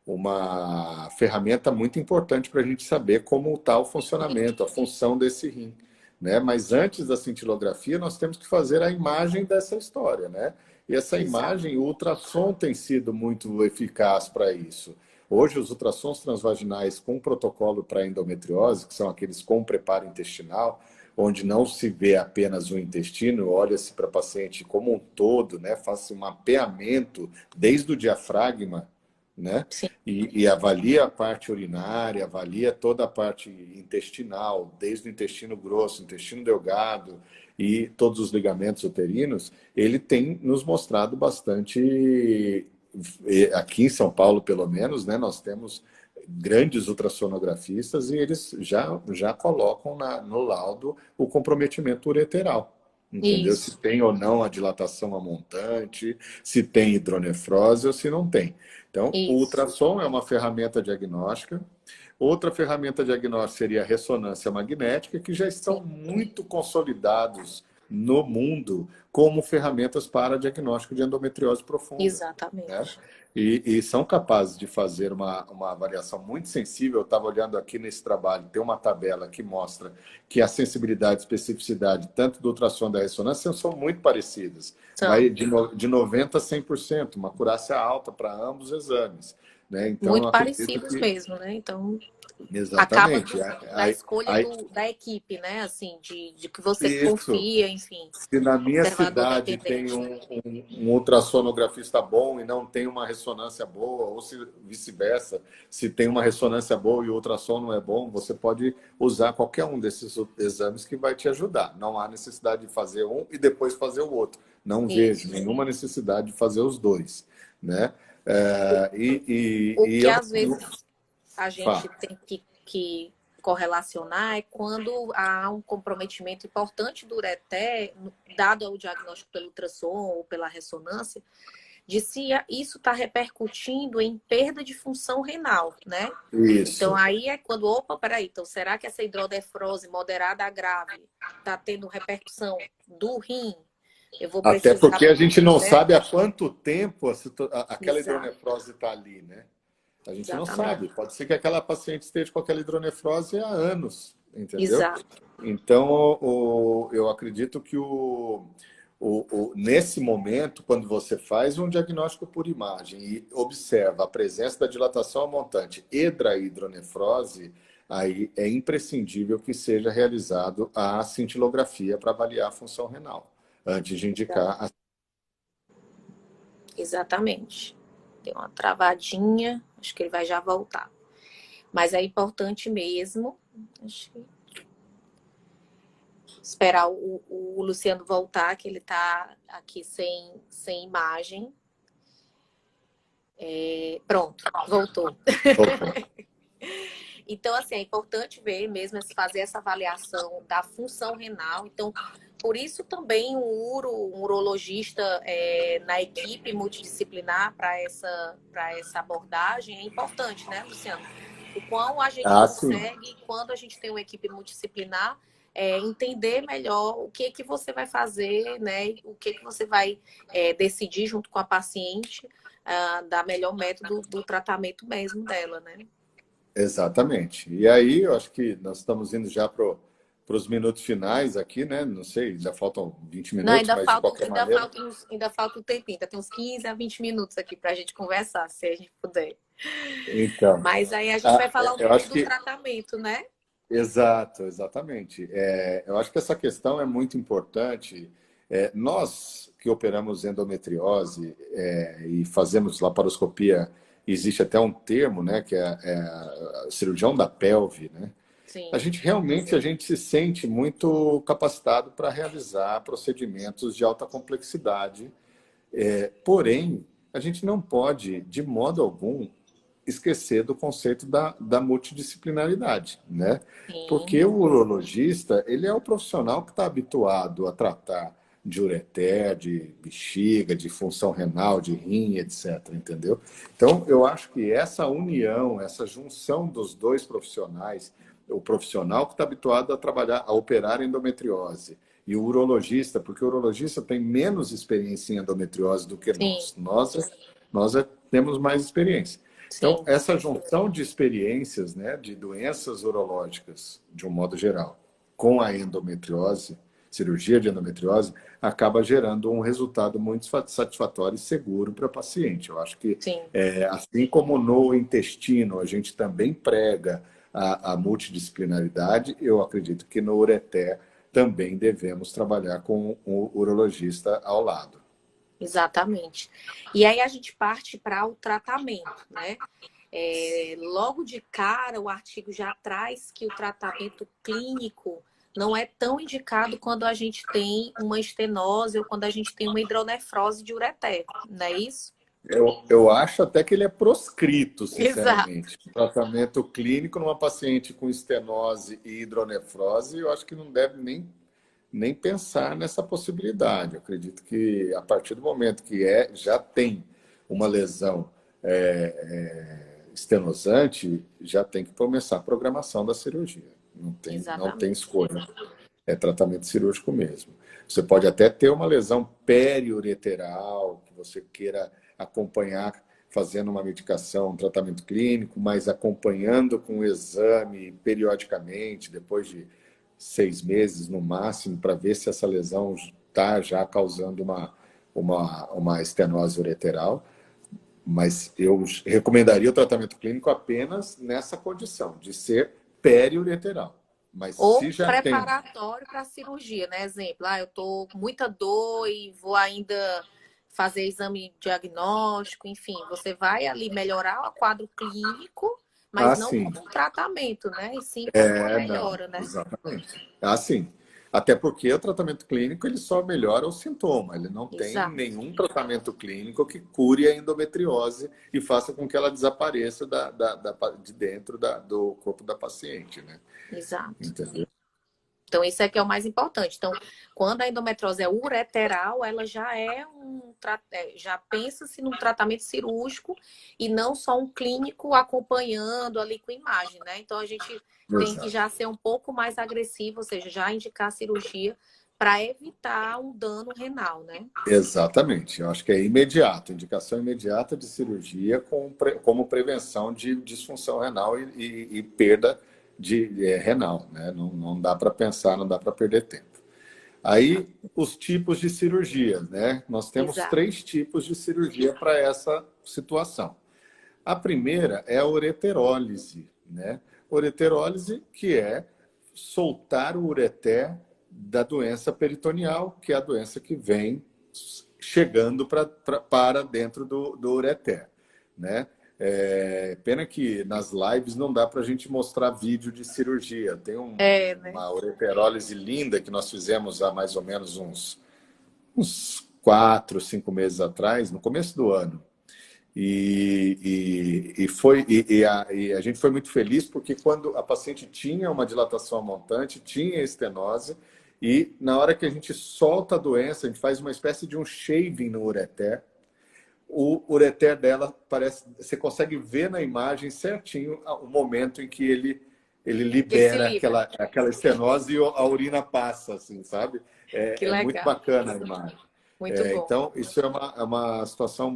uma ferramenta muito importante para a gente saber como está o funcionamento, a função desse rim. Né? Mas antes da cintilografia, nós temos que fazer a imagem dessa história. Né? E essa imagem, o ultrassom tem sido muito eficaz para isso. Hoje, os ultrassons transvaginais com protocolo para endometriose, que são aqueles com preparo intestinal, onde não se vê apenas o intestino, olha-se para a paciente como um todo, né? Faz um mapeamento desde o diafragma, né? E avalia a parte urinária, avalia toda a parte intestinal, desde o intestino grosso, intestino delgado e todos os ligamentos uterinos. Ele tem nos mostrado bastante, aqui em São Paulo pelo menos, né? Nós temos grandes ultrassonografistas e eles já colocam no laudo o comprometimento ureteral. Entendeu? Isso. Se tem ou não a dilatação a montante, se tem hidronefrose ou se não tem. Então, o ultrassom é uma ferramenta diagnóstica. Outra ferramenta diagnóstica seria a ressonância magnética, que já estão muito consolidados no mundo como ferramentas para diagnóstico de endometriose profunda. Exatamente. Né? E são capazes de fazer uma avaliação muito sensível. Eu estava olhando aqui nesse trabalho, tem uma tabela que mostra que a sensibilidade e especificidade, tanto do ultrassom e da ressonância, são muito parecidas. Vai de 90% a 100%, uma acurácia alta para ambos os exames. Né? Então, muito parecidos mesmo, né? Então, exatamente. Acaba da escolha da equipe, né? Assim, de que você confia, enfim. Se na minha cidade tem um ultrassonografista bom e não tem uma ressonância boa, ou se vice-versa, se tem uma ressonância boa e o ultrassom não é bom, você pode usar qualquer um desses exames que vai te ajudar. Não há necessidade de fazer um e depois fazer o outro. Não vejo nenhuma necessidade de fazer os dois, né? O que às vezes a gente tem que correlacionar é quando há um comprometimento importante do ureter, dado o diagnóstico pelo ultrassom ou pela ressonância, de se isso está repercutindo em perda de função renal, né? Então, Isso. aí é quando, opa, peraí, então será que essa hidronefrose moderada a grave está tendo repercussão do rim? Eu vou Até precisar, porque a gente não né? sabe há quanto tempo aquela Exato, hidronefrose está ali, né? A gente não sabe. exatamente. Pode ser que aquela paciente esteja com aquela hidronefrose há anos, entendeu? Exato. Então, eu acredito que nesse momento, quando você faz um diagnóstico por imagem e observa a presença da dilatação montante e da hidronefrose, aí é imprescindível que seja realizado a cintilografia para avaliar a função renal, antes de indicar a... Exatamente. Deu uma travadinha, acho que ele vai já voltar. Mas é importante mesmo. Acho que esperar o Luciano voltar, que ele está aqui sem imagem. Pronto, voltou. Então, assim, é importante ver mesmo, fazer essa avaliação da função renal. Então, por isso também um urologista na equipe multidisciplinar para essa abordagem é importante, né, Luciano? O quão a gente sim. consegue, quando a gente tem uma equipe multidisciplinar, entender melhor o que você vai fazer, né? O que você vai decidir junto com a paciente, da melhor método do tratamento mesmo dela, né? Exatamente. E aí, eu acho que nós estamos indo já para os minutos finais aqui, né? Não sei, ainda faltam 20 Não, minutos, mas de qualquer maneira. ainda falta um tempinho, ainda tem uns 15 a 20 minutos aqui para a gente conversar, se a gente puder. Então, Mas aí a gente vai falar um eu pouco acho do que. tratamento, né? Exato, exatamente. Eu acho que essa questão é muito importante. Nós que operamos endometriose e fazemos laparoscopia, existe até um termo, né, que é cirurgião da pelve, né? A Sim, gente realmente a gente se sente muito capacitado para realizar procedimentos de alta complexidade. Porém, a gente não pode, de modo algum, esquecer do conceito da multidisciplinaridade, né? sim, Porque o urologista, ele é o profissional que está habituado a tratar de ureter, de bexiga, de função renal, de rim, etc, entendeu? Então, eu acho que essa união, essa junção dos dois profissionais, o profissional que está habituado a trabalhar, a operar endometriose, e o urologista, porque o urologista tem menos experiência em endometriose do que sim, nós. Nós temos mais experiência. Então, sim, essa junção de experiências, né, de doenças urológicas, de um modo geral, com a endometriose, cirurgia de endometriose, acaba gerando um resultado muito satisfatório e seguro para a paciente. Eu acho que, sim. assim como no intestino a gente também prega a multidisciplinaridade, eu acredito que no ureter também devemos trabalhar com o urologista ao lado. Exatamente. E aí a gente parte para o tratamento, né? Logo de cara, o artigo já traz que o tratamento clínico não é tão indicado quando a gente tem uma estenose ou quando a gente tem uma hidronefrose de ureter, não é isso? Eu acho até que ele é proscrito, Exato. sinceramente. Tratamento clínico numa paciente com estenose e hidronefrose, eu acho que não deve nem pensar nessa possibilidade. Eu acredito que a partir do momento que já tem uma lesão estenosante, já tem que começar a programação da cirurgia. Não tem Exatamente. escolha. É tratamento cirúrgico mesmo. Você pode até ter uma lesão periureteral, que você queira acompanhar fazendo uma medicação, um tratamento clínico, mas acompanhando com o exame periodicamente, depois de 6 meses no máximo, para ver se essa lesão está já causando uma estenose ureteral. Mas eu recomendaria o tratamento clínico apenas nessa condição, de ser periureteral. Mas se Ou já tem... preparatório para a cirurgia, né? Exemplo, eu tô com muita dor e vou ainda fazer exame diagnóstico, enfim, você vai ali melhorar o quadro clínico, mas não Sim. como um tratamento, né? E sim como uma Não, melhora, né? exatamente. Assim, Até porque o tratamento clínico ele só melhora o sintoma, ele não tem Exato, nenhum tratamento clínico que cure a endometriose e faça com que ela desapareça de dentro do corpo da paciente, né? exato. Entendeu? Então, isso é que é o mais importante. Então, quando a endometriose é ureteral, ela já já pensa-se num tratamento cirúrgico e não só um clínico acompanhando ali com imagem, né? Então, a gente tem que Exato. já ser um pouco mais agressivo, ou seja, já indicar a cirurgia para evitar um dano renal, né? Exatamente, eu acho que é imediato, indicação imediata de cirurgia como prevenção de disfunção renal e perda renal, né? Não dá para pensar, não dá para perder tempo. Aí, os tipos de cirurgia, né? Nós temos Exato. 3 tipos de cirurgia para essa situação. A primeira é a ureterólise, né? Ureterólise, que é soltar o ureter da doença peritoneal, que é a doença que vem chegando para dentro do ureter, né? Pena que nas lives não dá para a gente mostrar vídeo de cirurgia. Tem É, né? uma ureterólise linda que nós fizemos há mais ou menos uns 4, 5 meses atrás, no começo do ano. E a gente foi muito feliz porque quando a paciente tinha uma dilatação montante, tinha estenose, e na hora que a gente solta a doença, a gente faz uma espécie de um shaving no ureter. O ureter dela parece, você consegue ver na imagem certinho o momento em que ele Que se libera livra. aquela estenose e a urina passa, assim, sabe? Que É muito legal. bacana a imagem. Muito bom. Então, isso é uma situação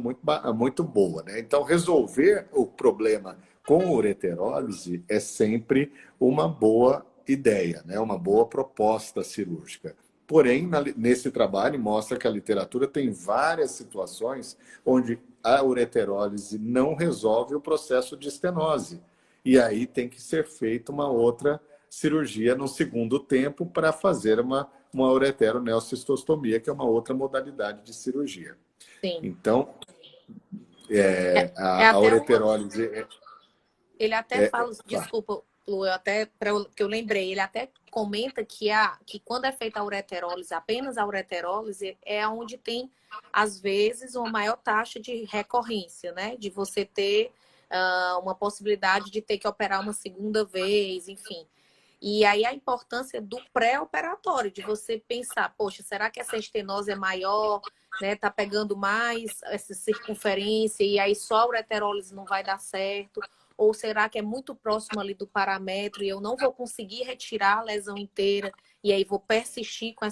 muito boa, né? Então, resolver o problema com ureterólise é sempre uma boa ideia, né? Uma boa proposta cirúrgica. Porém, nesse trabalho, mostra que a literatura tem várias situações onde a ureterólise não resolve o processo de estenose. E aí tem que ser feita uma outra cirurgia no segundo tempo para fazer uma ureteroneocistostomia, que é uma outra modalidade de cirurgia. Sim. Então, É a até uma. ureterólise Ele até é, fala, desculpa, Lu, eu até que eu lembrei, ele até comenta que quando é feita a ureterólise, apenas a ureterólise é onde tem às vezes uma maior taxa de recorrência, né? De você ter uma possibilidade de ter que operar uma segunda vez, enfim. E aí a importância do pré-operatório, de você pensar, poxa, será que essa estenose é maior, né? Tá pegando mais essa circunferência e aí só a ureterólise não vai dar certo? Ou será que é muito próximo ali do parâmetro e eu não vou conseguir retirar a lesão inteira e aí vou persistir com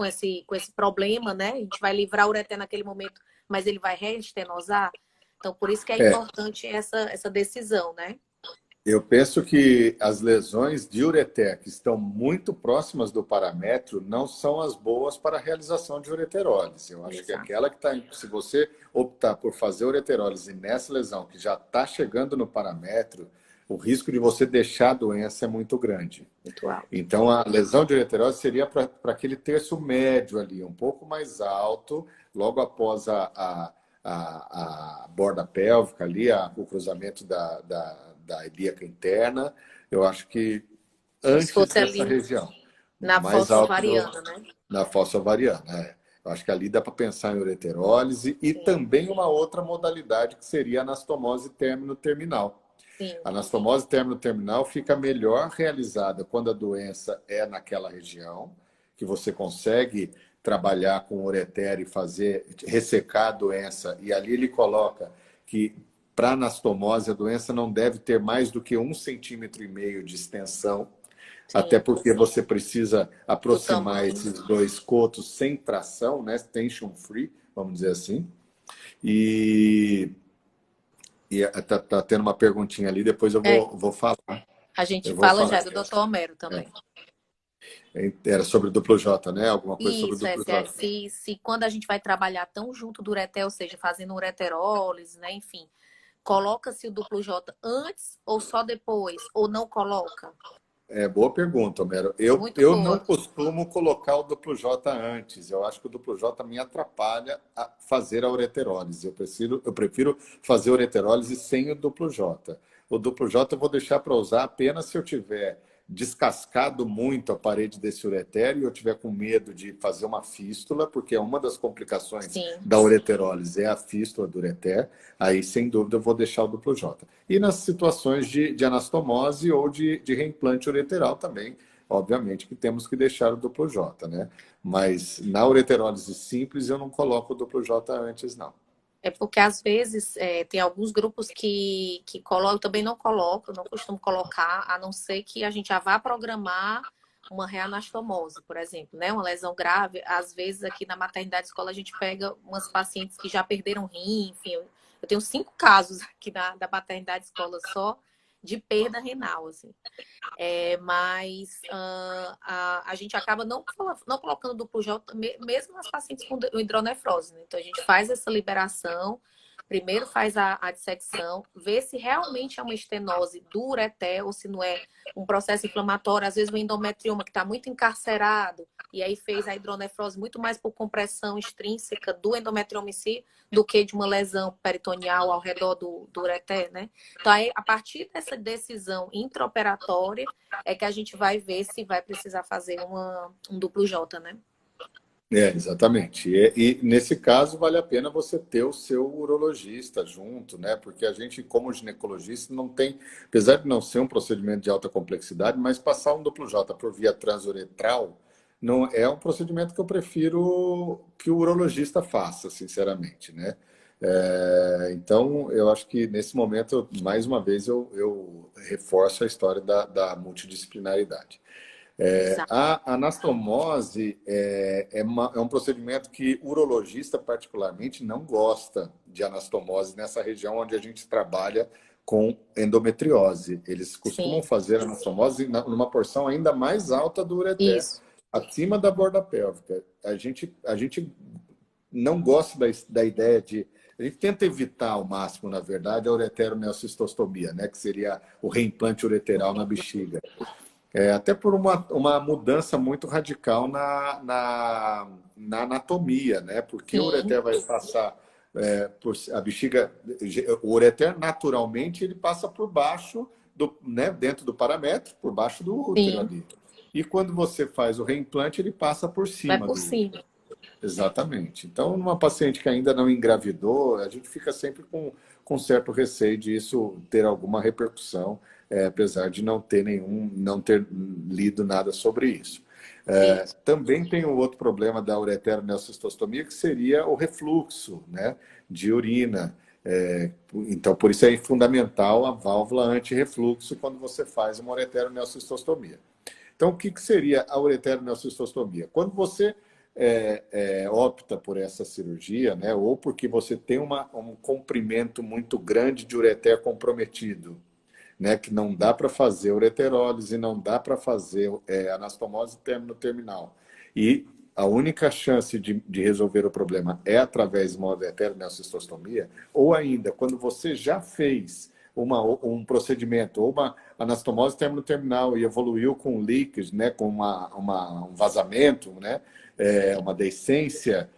esse problema, né? A gente vai livrar o ureter naquele momento, mas ele vai reestenosar. Então, por isso que é é, importante essa decisão, né? eu penso que as lesões de ureter que estão muito próximas do parâmetro não são as boas para a realização de ureterólise. Eu acho que Exato. aquela que está, se você optar por fazer ureterólise nessa lesão que já está chegando no parâmetro, o risco de você deixar a doença é muito grande. Muito alto. Então, a lesão de ureterose seria para aquele terço médio ali, um pouco mais alto, logo após a borda pélvica ali, o cruzamento da ilíaca interna. Eu acho que Como se antes fosse dessa ali região, na mais fossa alto ovariana, né? na fossa ovariana. Eu acho que ali dá para pensar em ureterólise e Sim, também uma outra modalidade que seria a anastomose término-terminal. A sim, anastomose término-terminal fica melhor realizada quando a doença é naquela região, que você consegue trabalhar com o ureter e fazer, ressecar a doença, e ali ele coloca que para anastomose a doença não deve ter mais do que 1,5 cm de extensão, até sim. porque você precisa Do aproximar tamanho. esses dois cotos sem tração, né? Tension free, vamos dizer assim. E tá tendo uma perguntinha ali, depois eu É, vou falar. a gente Eu vou fala falar. já do Dr. Homero também. Era sobre duplo J, né? Alguma coisa sobre Isso, duplo J. se quando a gente vai trabalhar tão junto do ureter, ou seja, fazendo ureterólise, né, enfim, coloca-se o duplo J antes ou só depois? Ou não coloca? Boa pergunta, Homero. Muito Eu não boa. costumo colocar o duplo J antes. Eu acho que o duplo J me atrapalha a fazer a ureterólise. Eu prefiro fazer a ureterólise sem o duplo J. O duplo J eu vou deixar para usar apenas se eu tiver descascado muito a parede desse ureter e eu tiver com medo de fazer uma fístula, porque uma das complicações sim. da ureterólise é a fístula do ureter, aí sem dúvida eu vou deixar o duplo J. E nas situações de anastomose ou de reimplante ureteral também, obviamente que temos que deixar o duplo J, né? Mas na ureterólise simples eu não coloco o duplo J antes, não. É porque às vezes tem alguns grupos que colocam, eu também não coloco, não costumo colocar, a não ser que a gente já vá programar uma reanastomose, por exemplo, né? Uma lesão grave. Às vezes aqui na maternidade escola a gente pega umas pacientes que já perderam rim, enfim. Eu tenho 5 casos aqui da maternidade escola só de perda renal, assim. Mas a gente acaba não colocando duplo J, mesmo nas pacientes com hidronefrose, né? Então a gente faz essa liberação, primeiro faz a dissecção, vê se realmente é uma estenose do ureter ou se não é um processo inflamatório, às vezes o endometrioma que está muito encarcerado, e aí fez a hidronefrose muito mais por compressão extrínseca do endometrioma em si, do que de uma lesão peritoneal ao redor do ureter, né? Então, aí, a partir dessa decisão intraoperatória, é que a gente vai ver se vai precisar fazer um duplo J, né? Exatamente. E nesse caso vale a pena você ter o seu urologista junto, né? Porque a gente, como ginecologista, não tem, apesar de não ser um procedimento de alta complexidade, mas passar um duplo J por via transuretral não é um procedimento que eu prefiro que o urologista faça, sinceramente, né? Então, eu acho que nesse momento, mais uma vez, eu reforço a história da multidisciplinaridade. Exato. A anastomose é um procedimento que o urologista, particularmente, não gosta de anastomose nessa região onde a gente trabalha com endometriose. Eles costumam Sim, fazer anastomose numa porção ainda mais alta do ureter, isso. acima da borda pélvica. A gente não gosta da ideia de... A gente tenta evitar ao máximo, na verdade, a ureteroneocistostomia, né? Que seria o reimplante ureteral na bexiga. Até por uma mudança muito radical na anatomia, né? Porque o Sim, ureter vai passar por a bexiga, o ureter naturalmente ele passa por baixo né? Dentro do paramétrio, por baixo do útero sim. ali. E quando você faz o reimplante, ele passa por Vai cima por do útero. cima. Exatamente. Então, numa paciente que ainda não engravidou, a gente fica sempre com certo receio de isso ter alguma repercussão, apesar de não ter lido nada sobre isso. Isso. Também tem o outro problema da ureteroneocistostomia, que seria o refluxo, né, de urina. Então, por isso é fundamental a válvula anti-refluxo quando você faz uma ureteroneocistostomia. Então, o que seria a ureteroneocistostomia? Quando você opta por essa cirurgia, né, ou porque você tem um comprimento muito grande de ureter comprometido, né, que não dá para fazer ureterólise, não dá para fazer anastomose término-terminal. E a única chance de resolver o problema é através de uma ureteroneocistostomia, ou ainda, quando você já fez um procedimento, ou uma anastomose término-terminal e evoluiu com leakage, né, com um vazamento, né, uma deiscência,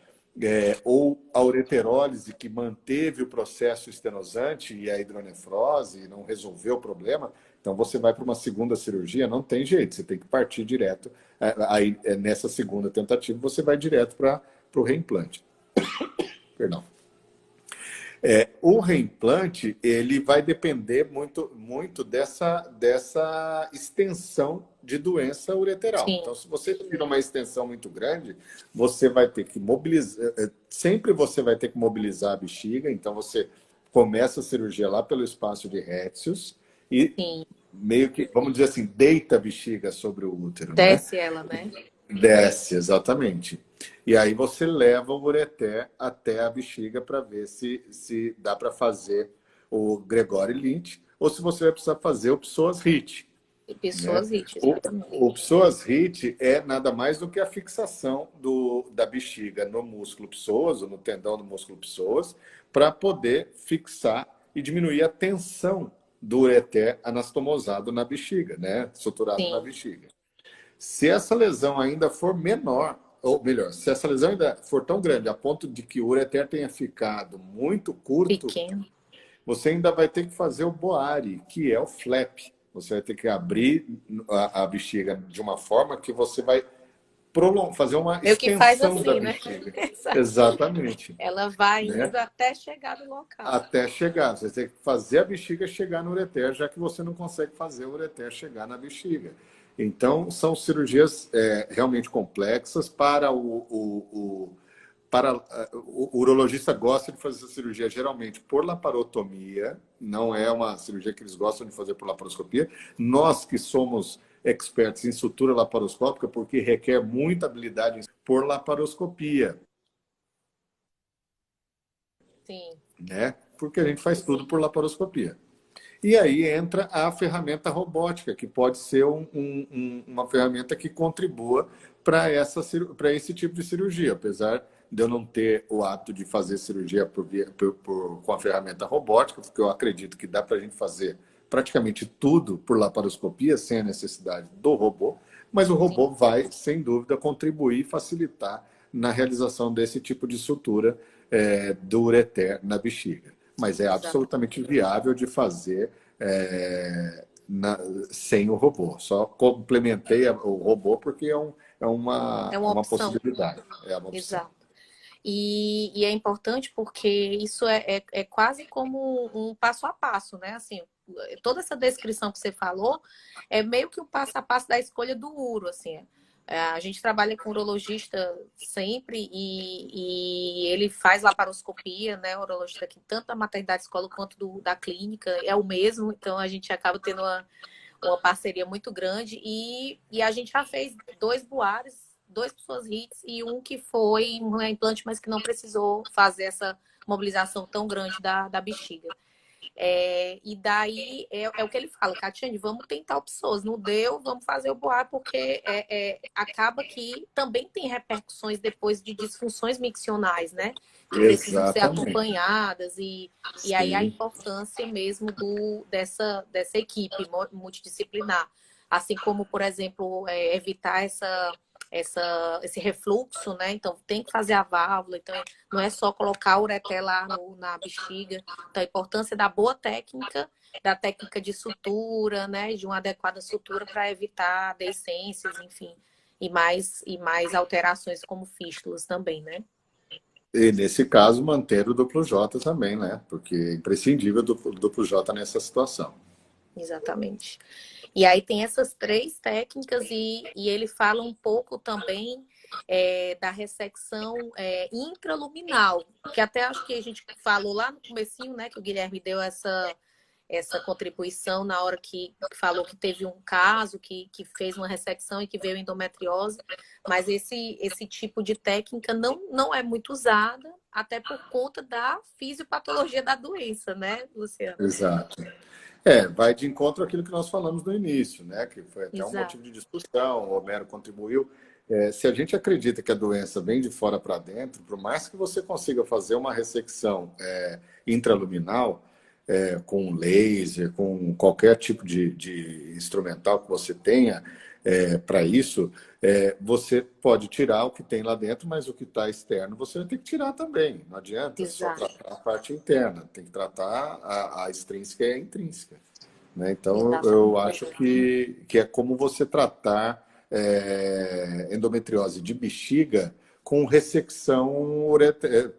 ou a ureterólise que manteve o processo estenosante e a hidronefrose e não resolveu o problema, então você vai para uma segunda cirurgia, não tem jeito, você tem que partir direto. Aí, nessa segunda tentativa, você vai direto para o reimplante. Perdão. O reimplante ele vai depender muito, muito dessa extensão de doença ureteral. Sim, Então, se você tira uma extensão muito grande, você vai ter que mobilizar. Sempre você vai ter que mobilizar a bexiga. Então, você começa a cirurgia lá pelo espaço de Retzius e sim. meio que, vamos dizer assim, deita a bexiga sobre o útero, né? Desce ela, né? Desce, exatamente. E aí você leva o ureter até a bexiga para ver se dá para fazer o Gregory Lynch ou se você vai precisar fazer o Psoas-Hit, E né? pessoas it, exatamente. O Psoas-Hit é nada mais do que a fixação da bexiga no músculo psoas, ou no tendão do músculo psoas, para poder fixar e diminuir a tensão do ureter anastomosado na bexiga, né? Suturado na Sim, bexiga. Se essa lesão ainda for menor, ou melhor, se essa lesão ainda for tão grande a ponto de que o ureter tenha ficado muito curto, pequeno. você ainda vai ter que fazer o Boari, que é o flap. Você vai ter que abrir a bexiga de uma forma que você vai fazer uma Meio que faz extensão da assim, né? bexiga. Exato. Exatamente. Ela vai Né? indo até chegar no local. Até chegar. Você tem que fazer a bexiga chegar no ureter, já que você não consegue fazer o ureter chegar na bexiga. Então, são cirurgias realmente complexas para o urologista gosta de fazer essa cirurgia geralmente por laparotomia, não é uma cirurgia que eles gostam de fazer por laparoscopia. Nós que somos expertos em sutura laparoscópica, porque requer muita habilidade por laparoscopia, Sim, né? Porque a gente faz tudo por laparoscopia. E aí entra a ferramenta robótica, que pode ser uma ferramenta que contribua para esse tipo de cirurgia. Apesar de eu não ter o hábito de fazer cirurgia com a ferramenta robótica, porque eu acredito que dá para a gente fazer praticamente tudo por laparoscopia, sem a necessidade do robô, mas o sim, robô vai, sem dúvida, contribuir e facilitar na realização desse tipo de sutura do ureter na bexiga. Mas é exato. absolutamente viável de fazer sem o robô. Só complementei o robô porque É é uma uma opção, possibilidade, é uma opção. exato. E é importante porque isso é quase como um passo a passo, né? Assim, toda essa descrição que você falou é meio que o passo a passo da escolha do uro, assim. A gente trabalha com urologista sempre e ele faz laparoscopia, né? O urologista aqui, tanto da maternidade escola quanto da clínica, é o mesmo, então a gente acaba tendo uma parceria muito grande e a gente já fez 2 buares, 2 pessoas hits e um que foi um implante, mas que não precisou fazer essa mobilização tão grande da bexiga. E daí é o que ele fala, Catiane, vamos tentar opções. Não deu, vamos fazer o boar, porque acaba que também tem repercussões depois de disfunções miccionais, né? Que precisam ser Exatamente. acompanhadas, e aí a Sim, importância mesmo dessa equipe multidisciplinar. Assim como, por exemplo, evitar esse refluxo, né? Então tem que fazer a válvula, então não é só colocar o ureter lá na bexiga. Então, a importância da técnica de sutura, né? De uma adequada sutura para evitar deiscências, enfim, e mais alterações como fístulas também, né? e nesse caso manter o duplo J também, né? Porque é imprescindível o duplo J nessa situação. Exatamente. E aí tem essas 3 técnicas e ele fala um pouco também da ressecção intraluminal, que até acho que a gente falou lá no comecinho, né, que o Guilherme deu essa contribuição na hora que falou que teve um caso que fez uma ressecção e que veio endometriose, mas esse tipo de técnica não é muito usada, até por conta da fisiopatologia da doença, né, Luciano? Exato. Vai de encontro àquilo que nós falamos no início, né? Que foi até um Exato. motivo de discussão, o Homero contribuiu. Se a gente acredita que a doença vem de fora para dentro, por mais que você consiga fazer uma ressecção intraluminal, com laser, com qualquer tipo de instrumental que você tenha para isso, você pode tirar o que tem lá dentro, mas o que está externo você vai ter que tirar também. Não adianta só Exato. tratar a parte interna, tem que tratar a extrínseca e a intrínseca. Né? Então, eu Exatamente. acho que é como você tratar endometriose de bexiga com ressecção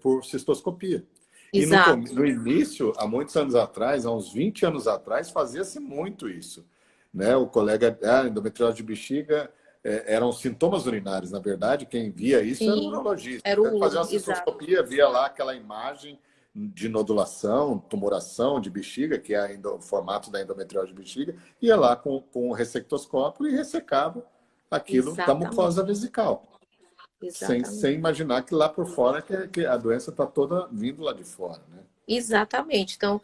por cistoscopia. E Exato. no início, há muitos anos atrás, há uns 20 anos atrás, fazia-se muito isso. Né? O colega, endometriose de bexiga eram sintomas urinários, na verdade, quem via isso era o Sim, urologista. era Então, o ele fazia ouro, uma exato. cistoscopia, via lá aquela imagem de nodulação, tumoração de bexiga, que é o formato da endometriose de bexiga, ia lá com o ressectoscópio e ressecava aquilo da mucosa Exatamente. vesical, sem Exatamente. imaginar que lá por fora que a doença está toda vindo lá de fora, né? Exatamente. Então,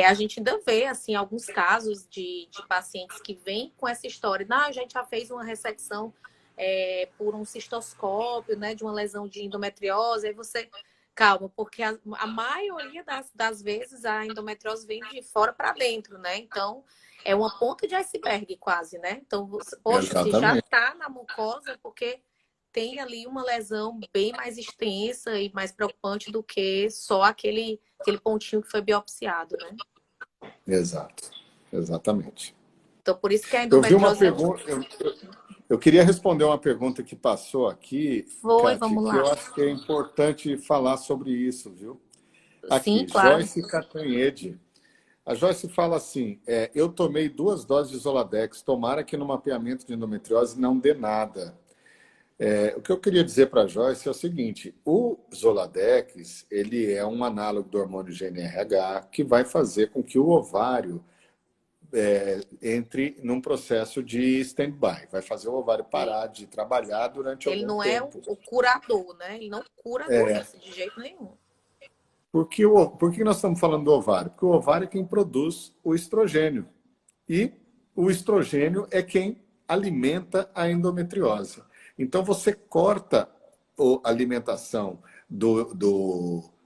a gente ainda vê, assim, alguns casos de pacientes que vêm com essa história. Não, a gente já fez uma ressecção por um cistoscópio, né, de uma lesão de endometriose. Aí você, calma, porque a maioria das vezes a endometriose vem de fora para dentro, né? Então, é uma ponta de iceberg quase, né? Então, poxa, se já Exatamente. está na mucosa, é porque tem ali uma lesão bem mais extensa e mais preocupante do que só aquele pontinho que foi biopsiado, né? Exato. Exatamente. Então, por isso que a Eu vi uma endometriose é pergunta, eu queria responder uma pergunta que passou aqui, Foi, Kati, vamos que eu lá. acho que é importante falar sobre isso, viu? Sim, Aqui, claro. Joyce Catanhede. A Joyce fala assim: eu tomei 2 doses de Zoladex, tomara que no mapeamento de endometriose não dê nada. O que eu queria dizer para a Joyce é o seguinte: o Zoladex ele é um análogo do hormônio GnRH que vai fazer com que o ovário entre num processo de stand-by, vai fazer o ovário É. parar de trabalhar durante Ele algum não é tempo. o curador, né? Ele não cura a doença de jeito nenhum. Por que nós estamos falando do ovário? Porque o ovário é quem produz o estrogênio. E o estrogênio é quem alimenta a endometriose. Então, você corta a alimentação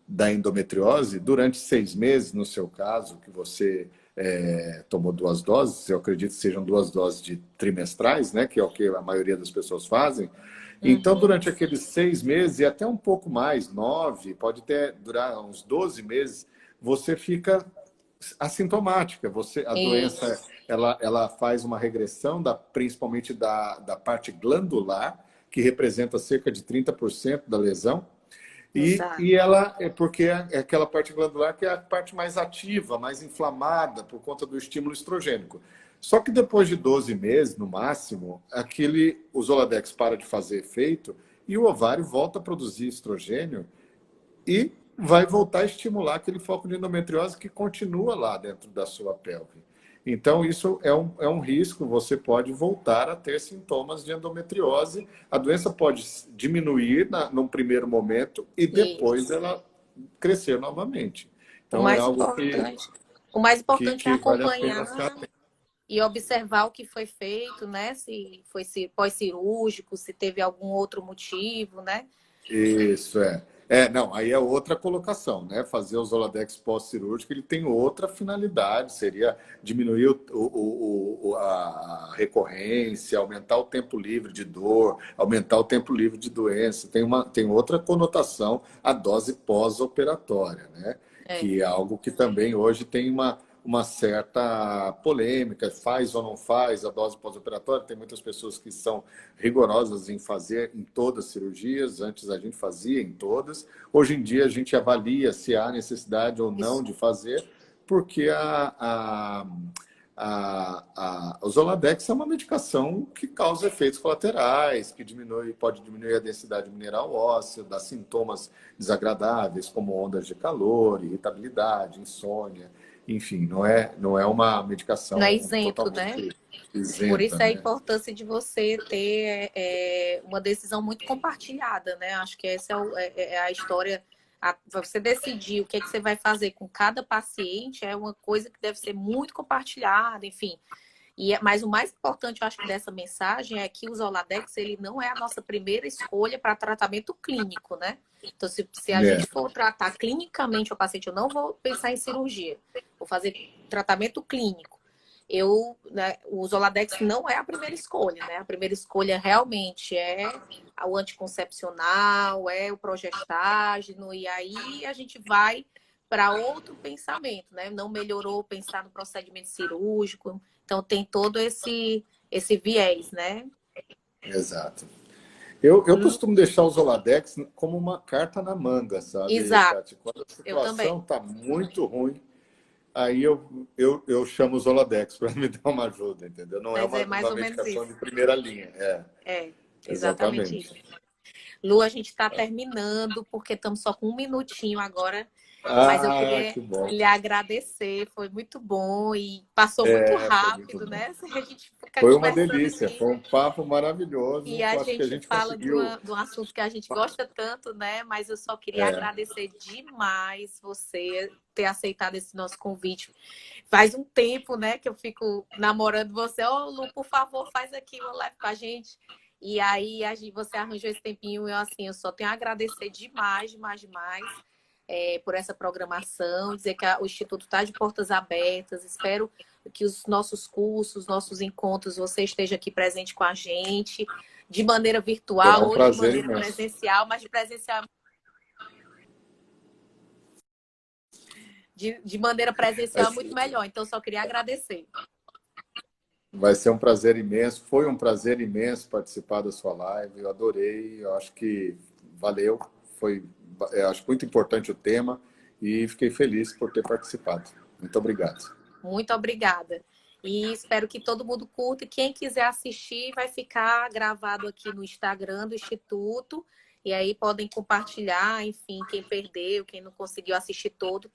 da endometriose durante 6 meses, no seu caso, que você tomou 2 doses, eu acredito que sejam 2 doses de trimestrais, né, que é o que a maioria das pessoas fazem. Então, Uhum. durante aqueles 6 meses, e até um pouco mais, 9, pode até durar uns 12 meses, você fica assintomática. A doença Isso. ela faz uma regressão principalmente da parte glandular, que representa cerca de 30% da lesão. E Exato. ela é porque é aquela parte glandular que é a parte mais ativa, mais inflamada por conta do estímulo estrogênico. Só que depois de 12 meses, no máximo, o Zoladex para de fazer efeito e o ovário volta a produzir estrogênio e vai voltar a estimular aquele foco de endometriose que continua lá dentro da sua pelve. Então, isso é um risco, você pode voltar a ter sintomas de endometriose. A doença pode diminuir num primeiro momento e depois Isso. ela crescer novamente. O Então, é mais algo importante, o mais importante é que vale a pena ficar acompanhar atento. e observar o que foi feito, né? Se foi pós-cirúrgico, se teve algum outro motivo, né? Isso é. Não, aí é outra colocação, né? Fazer o Zoladex pós-cirúrgico, ele tem outra finalidade, seria diminuir a recorrência, aumentar o tempo livre de dor, aumentar o tempo livre de doença. Tem outra conotação a dose pós-operatória, né? É. Que é algo que também hoje tem uma certa polêmica, faz ou não faz a dose pós-operatória. Tem muitas pessoas que são rigorosas em fazer em todas as cirurgias, antes a gente fazia em todas. Hoje em dia a gente avalia se há necessidade ou não Isso. de fazer, porque o Zoladex é uma medicação que causa efeitos colaterais, que pode diminuir a densidade mineral óssea, dá sintomas desagradáveis, como ondas de calor, irritabilidade, insônia. Enfim, não é uma Não é medicação isento, né? totalmente Por isenta, isso a né? importância de você ter uma decisão muito compartilhada, né? Acho que essa é a história. Você decidir o que é que você vai fazer com cada paciente é uma coisa que deve ser muito compartilhada, enfim. Mas o mais importante, eu acho que dessa mensagem é que o Zoladex ele não é a nossa primeira escolha para tratamento clínico, né? Então, se a É, gente for tratar clinicamente o paciente, eu não vou pensar em cirurgia, vou fazer tratamento clínico. Né, o Zoladex não é a primeira escolha, né? A primeira escolha realmente é o anticoncepcional, é o progestágeno, e aí a gente vai para outro pensamento, né? Não melhorou pensar no procedimento cirúrgico, então tem todo esse viés, né? exato. Eu costumo deixar o Zoladex como uma carta na manga, sabe, Exato, Tati? Quando a eu também. situação está muito ruim, aí eu chamo o Zoladex para me dar uma ajuda, entendeu? Não é Mas uma, é mais uma ou menos medicação de isso. primeira linha. É, exatamente Exatamente. isso. Lu, a gente está terminando, porque estamos só com um minutinho agora, mas eu Ah, queria que bom. lhe agradecer, foi muito bom e passou muito Foi muito rápido, bom. né? A gente fica Foi uma conversando delícia, aqui foi um papo e maravilhoso. a Eu acho que a gente gente fala conseguiu. de um assunto que a gente gosta tanto, né? Mas eu só queria agradecer demais você ter aceitado esse nosso convite. Faz um tempo, né, que eu fico namorando você. Ô, Lu, por favor, faz aqui uma live com a gente. E aí você arranjou esse tempinho e eu só tenho a agradecer demais, demais, demais por essa programação, dizer que o Instituto está de portas abertas. Espero que os nossos cursos, nossos encontros, você esteja aqui presente com a gente, de maneira Será virtual um ou de prazer maneira imenso. presencial, mas de maneira presencial é muito Assim, melhor. Então, só queria agradecer. Vai ser um prazer imenso. Foi um prazer imenso participar da sua live. Eu adorei. Eu acho que valeu. Foi, eu acho muito importante o tema e fiquei feliz por ter participado. Muito obrigado. Muito obrigada. E espero que todo mundo curta. E quem quiser assistir, vai ficar gravado aqui no Instagram do Instituto. E aí podem compartilhar, enfim, quem perdeu, quem não conseguiu assistir todo,